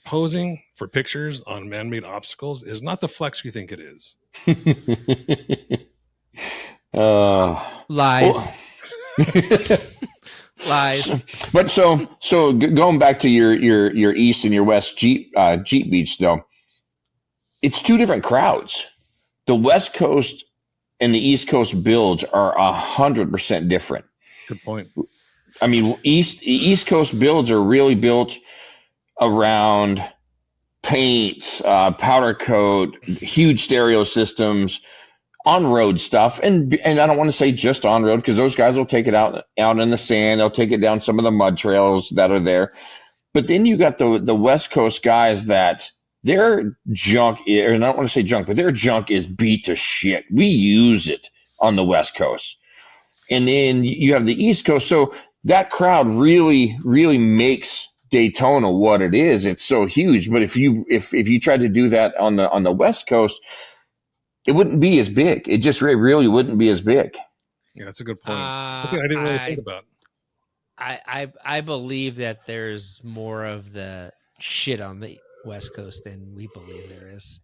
posing for pictures on man-made obstacles is not the flex you think it is. Lies. Lies. But so going back to your East and your West Jeep Beach though, it's two different crowds. The West Coast and the East Coast builds are 100% different. Good point. I mean, East Coast builds are really built around paints, powder coat, huge stereo systems, on-road stuff, and I don't want to say just on-road because those guys will take it out in the sand. They'll take it down some of the mud trails that are there. But then you got the West Coast guys that their junk, or I don't want to say junk, but their junk is beat to shit. We use it on the West Coast. And then you have the East Coast. So that crowd really, really makes Daytona what it is. It's so huge. But if you tried to do that on the West Coast, it wouldn't be as big. It just really wouldn't be as big. Yeah, that's a good point. I didn't really think about. I believe that there's more of the shit on the West Coast than we believe there is.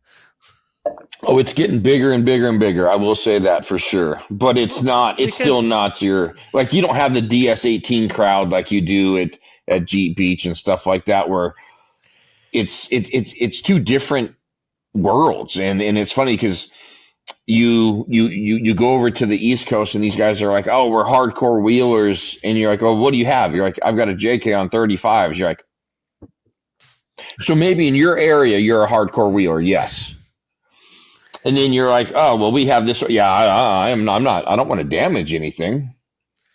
Oh, it's getting bigger and bigger and bigger. I will say that for sure. But it's not. It's still not your, like, you don't have the DS18 crowd like you do at Jeep Beach and stuff like that, where it's two different worlds. And it's funny because you go over to the East Coast and these guys are like, oh, we're hardcore wheelers. And you're like, oh, what do you have? You're like, I've got a JK on 35s. You're like, so maybe in your area, you're a hardcore wheeler. Yes. And then you're like, oh, well, we have this. Yeah, I'm not. I don't want to damage anything.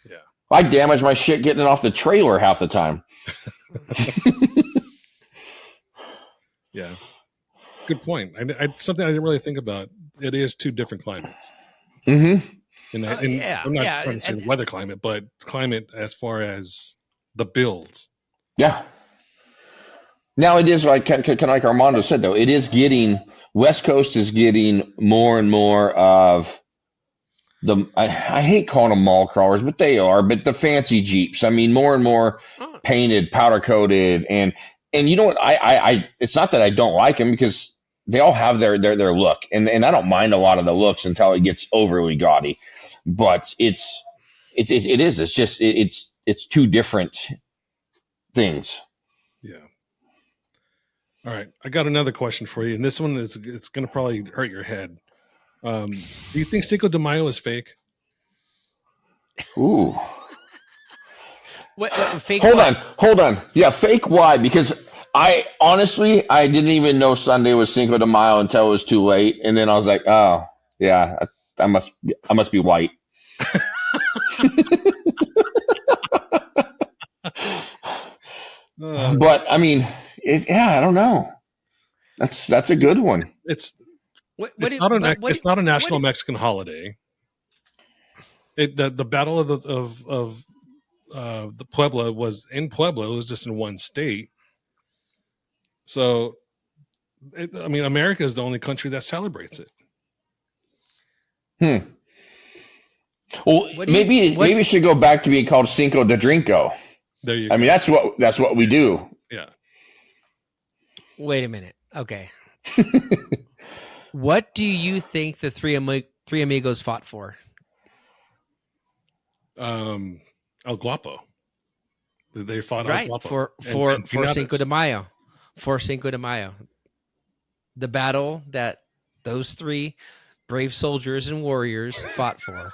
Yeah. I damage my shit getting it off the trailer half the time. Yeah. good point. Something I didn't really think about. It is two different climates. Mm-hmm. And yeah, I'm not yeah, trying to say and- weather climate, but climate as far as the builds. Yeah. Now it is like like Armando said though, it is getting West Coast is getting more and more of the I hate calling them mall crawlers, but they are, but the fancy Jeeps. I mean, more and more painted, powder coated, and you know what? I it's not that I don't like them because they all have their look, and I don't mind a lot of the looks until it gets overly gaudy. But it is. It's just it's two different things. Yeah. All right, I got another question for you, and this one is it's going to probably hurt your head. Do you think Cinco de Mayo is fake? Ooh. What fake? Hold on. Yeah, fake. Why? Because I honestly I didn't even know Sunday was Cinco de Mayo until it was too late, and then I was like, oh yeah, I must be white. But I mean, I don't know. That's a good one. It's not a national Mexican holiday. The Battle of the Puebla was in Puebla. It was just in one state. So, America is the only country that celebrates it. Well, maybe it should go back to being called Cinco de Drinko. There you go. I mean, that's what we do. Yeah. Wait a minute. Okay. What do you think the three amigos fought for? El Guapo. They fought right El Guapo for Cinco de Mayo. For Cinco de Mayo. The battle that those three brave soldiers and warriors fought for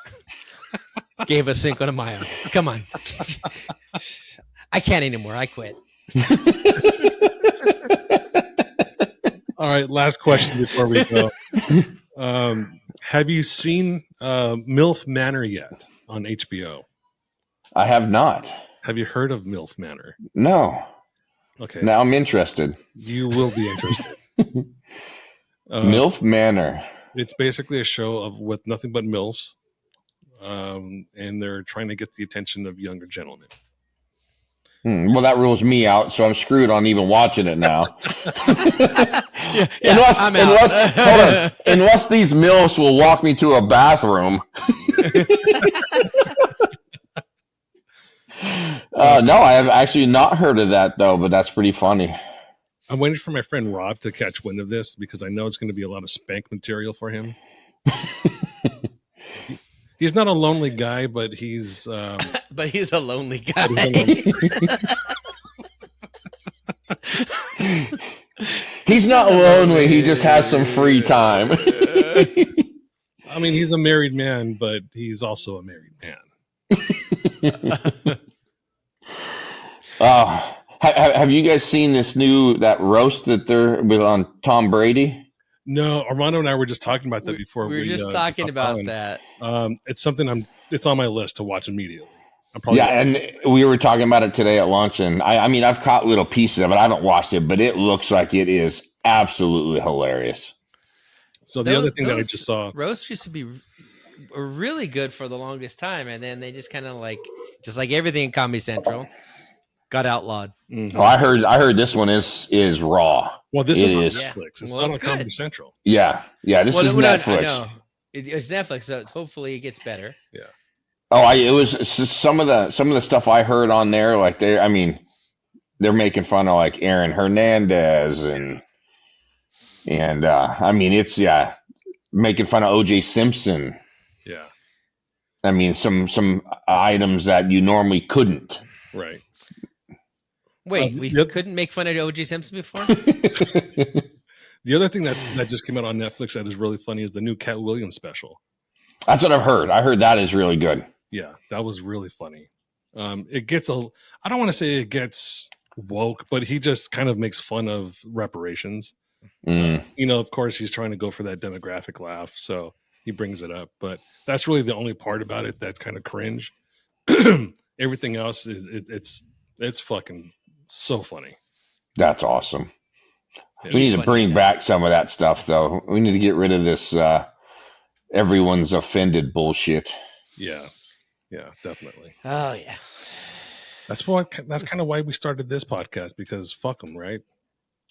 gave us Cinco de Mayo. Come on. I can't anymore. I quit. All right, last question before we go. Have you seen MILF Manor yet on HBO? I have not. Have you heard of MILF Manor? No. Okay. Now I'm interested. You will be interested. MILF Manor. It's basically a show with nothing but MILFs, and they're trying to get the attention of younger gentlemen. Well, that rules me out, so I'm screwed on even watching it now. Unless these MILFs will walk me to a bathroom. No, I have actually not heard of that, though, but that's pretty funny. I'm waiting for my friend Rob to catch wind of this because I know it's going to be a lot of spank material for him. He's not a lonely guy, but he's... but he's a lonely guy. He's not lonely. He just has some free time. I mean, he's a married man, but he's also a married man. Have you guys seen that roast that there was on Tom Brady? No, Armando and I were just talking about that before. We were just talking about that. It's something it's on my list to watch immediately. And we were talking about it today at lunch, and I mean, I've caught little pieces of it. I haven't watched it, but it looks like it is absolutely hilarious. So the other thing that I just saw, roasts used to be really good for the longest time, and then they just kind of just like everything in Comedy Central, got outlawed. Mm-hmm. Oh, I heard this one is raw. Well, this is on Netflix. It's not on Comedy Central. Yeah. This is Netflix. No, it's Netflix, so hopefully it gets better. Yeah. Oh, it was some of the stuff I heard on there. Like they're making fun of like Aaron Hernandez and I mean it's making fun of O.J. Simpson. Yeah. I mean some items that you normally couldn't. Right. Wait, we couldn't make fun of O.J. Simpson before? The other thing that just came out on Netflix that is really funny is the new Cat Williams special. That's what I've heard. I heard that is really good. Yeah, that was really funny. It gets I don't want to say it gets woke, but he just kind of makes fun of reparations. Of course, he's trying to go for that demographic laugh, so he brings it up. But that's really the only part about it that's kind of cringe. Everything else it's fucking so funny. That's awesome. We need to funny bring as back some of that stuff, though. We need to get rid of this everyone's offended bullshit. Yeah, definitely. Oh yeah. That's kind of why we started this podcast, because fuck them, right?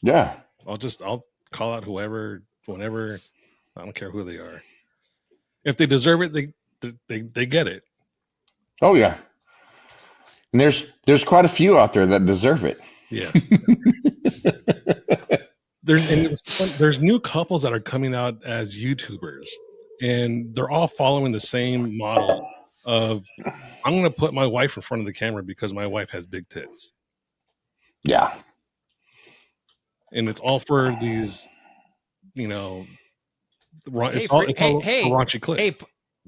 Yeah. I'll call out whoever, whenever. I don't care who they are. If they deserve it, they get it. Oh yeah. And there's quite a few out there that deserve it. Yes. There's new couples that are coming out as YouTubers, and they're all following the same model of, I'm going to put my wife in front of the camera because my wife has big tits. Yeah. And it's all for these, it's all raunchy clips. Hey,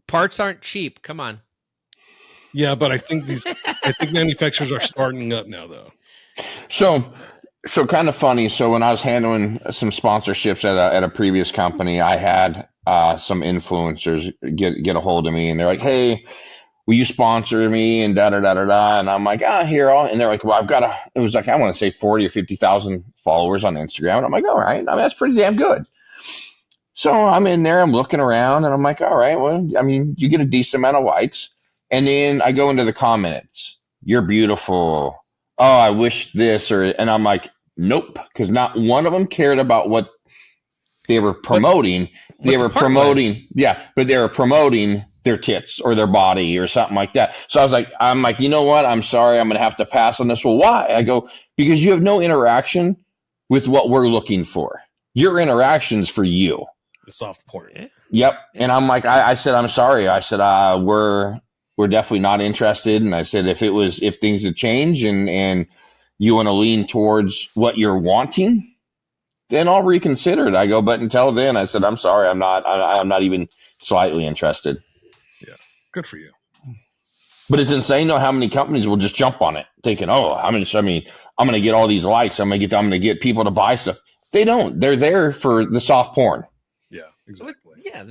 parts aren't cheap. Come on. Yeah, but I think manufacturers are starting up now, though. So kind of funny. So when I was handling some sponsorships at a previous company, I had some influencers get a hold of me, and they're like, "Hey, will you sponsor me?" And da da da da da. And I'm like, here. And they're like, "Well, it was like, I want to say 40 or 50,000 followers on Instagram." And I'm like, "All right, I mean, that's pretty damn good." So I'm in there, I'm looking around, and I'm like, "All right, well, I mean, you get a decent amount of likes." And then I go into the comments. "You're beautiful. Oh, I wish this," and I'm like, nope, because not one of them cared about what they were promoting. They were promoting their tits or their body or something like that. So I'm like, you know what? I'm sorry, I'm going to have to pass on this. Well, why? I go, because you have no interaction with what we're looking for. Your interaction's for you. The soft porn. Yep. And I'm like, I said, I'm sorry. I said, we're definitely not interested. And I said, if things have changed and you want to lean towards what you're wanting, then I'll reconsider it. I go, but until then, I said, I'm sorry, I'm not even slightly interested. Yeah, good for you. But it's insane though how many companies will just jump on it, thinking, I'm going to get all these likes. I'm going to get people to buy stuff. They don't. They're there for the soft porn. Yeah, exactly. Yeah,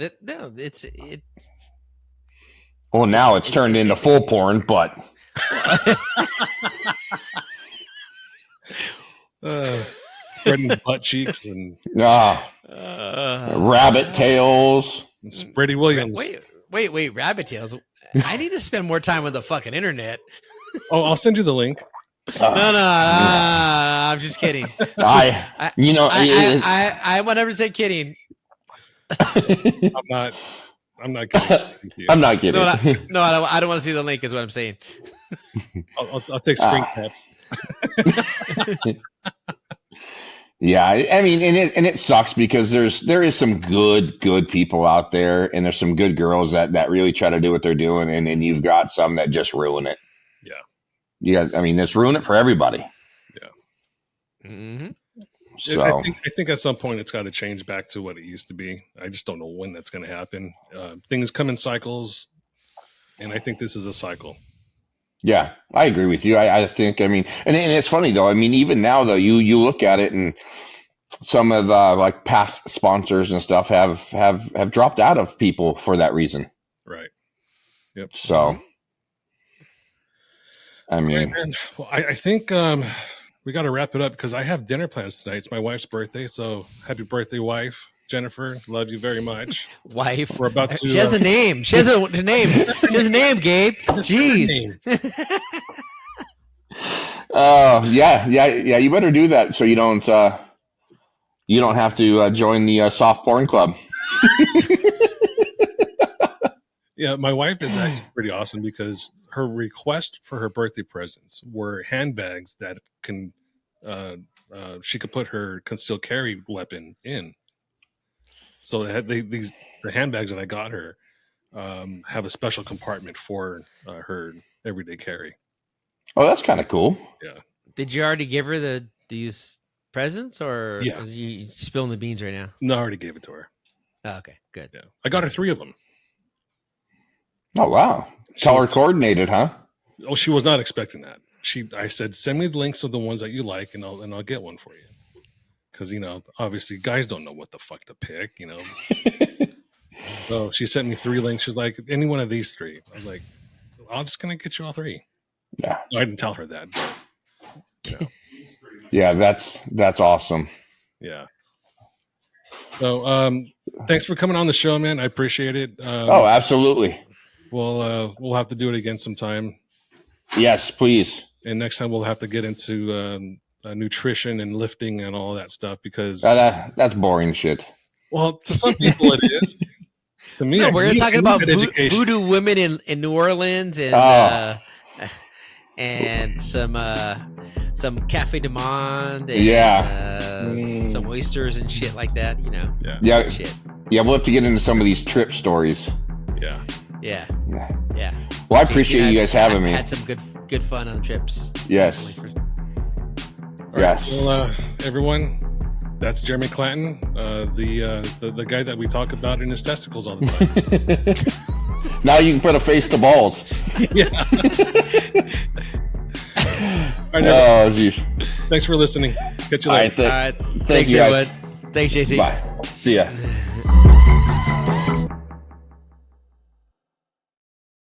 it's. Well, now it's turned into full porn, but. Spreading butt cheeks and rabbit tails. And Spready Williams. Wait, rabbit tails. I need to spend more time on the fucking internet. Oh, I'll send you the link. No, I'm just kidding. I 100% kidding. I'm not kidding. I'm not kidding. No, I don't want to see the link. Is what I'm saying. I'll take screen caps. Yeah, I mean, and it sucks because there is some good people out there, and there's some good girls that really try to do what they're doing, and then you've got some that just ruin it. Yeah, I mean, it's ruin it for everybody. Yeah. Mm-hmm. So I think at some point it's got to change back to what it used to be. I just don't know when that's going to happen. Things come in cycles, and I think this is a cycle. Yeah, I agree with you. I think, I mean, and it's funny though. I mean, even now though, you look at it, and some of like past sponsors and stuff have dropped out of people for that reason. Right. Yep. So, I mean, right, well, I think we got to wrap it up because I have dinner plans tonight. It's my wife's birthday, so happy birthday, wife. Jennifer, love you very much. Wife. We're about to. She has a name. She has a name. She has a name, Gabe. Jeez. Yeah. You better do that so you don't have to join the soft porn club. Yeah, my wife is actually pretty awesome because her request for her birthday presents were handbags that can she could put her concealed carry weapon in. So the handbags that I got her have a special compartment for her everyday carry. Oh, that's kind of cool. Yeah. Did you already give her these presents, or yeah. is you spilling the beans right now? No, I already gave it to her. Oh, okay, good. Yeah, I got her 3 of them. Oh wow, color coordinated, huh? Oh, she was not expecting that. I said, send me the links of the ones that you like, and I'll get one for you. Because, obviously guys don't know what the fuck to pick, So she sent me 3 links. She's like, any one of these 3. I was like, I'm just going to get you all 3. Yeah. I didn't tell her that. But, Yeah, that's awesome. Yeah. So, thanks for coming on the show, man. I appreciate it. Oh, absolutely. We'll have to do it again sometime. Yes, please. And next time we'll have to get into nutrition and lifting and all that stuff because That's boring shit. well, to some people it is. To me, No, we're talking about education. voodoo women in New Orleans and some Cafe du Monde and some oysters and shit like that. You know. Yeah. Shit. Yeah, we'll have to get into some of these trip stories. Yeah. Yeah. Yeah. Yeah. Well, I appreciate you guys having me. Had some good fun on the trips. Yes. All right, Yes. well, everyone, that's Jeremy Clanton, the guy that we talk about in his testicles all the time. Now you can put a face to balls. Yeah. All right, Oh, jeez. thanks for listening. Catch you All later. right. Thank Thanks, you guys. everyone. Thanks, JC. Bye. See ya.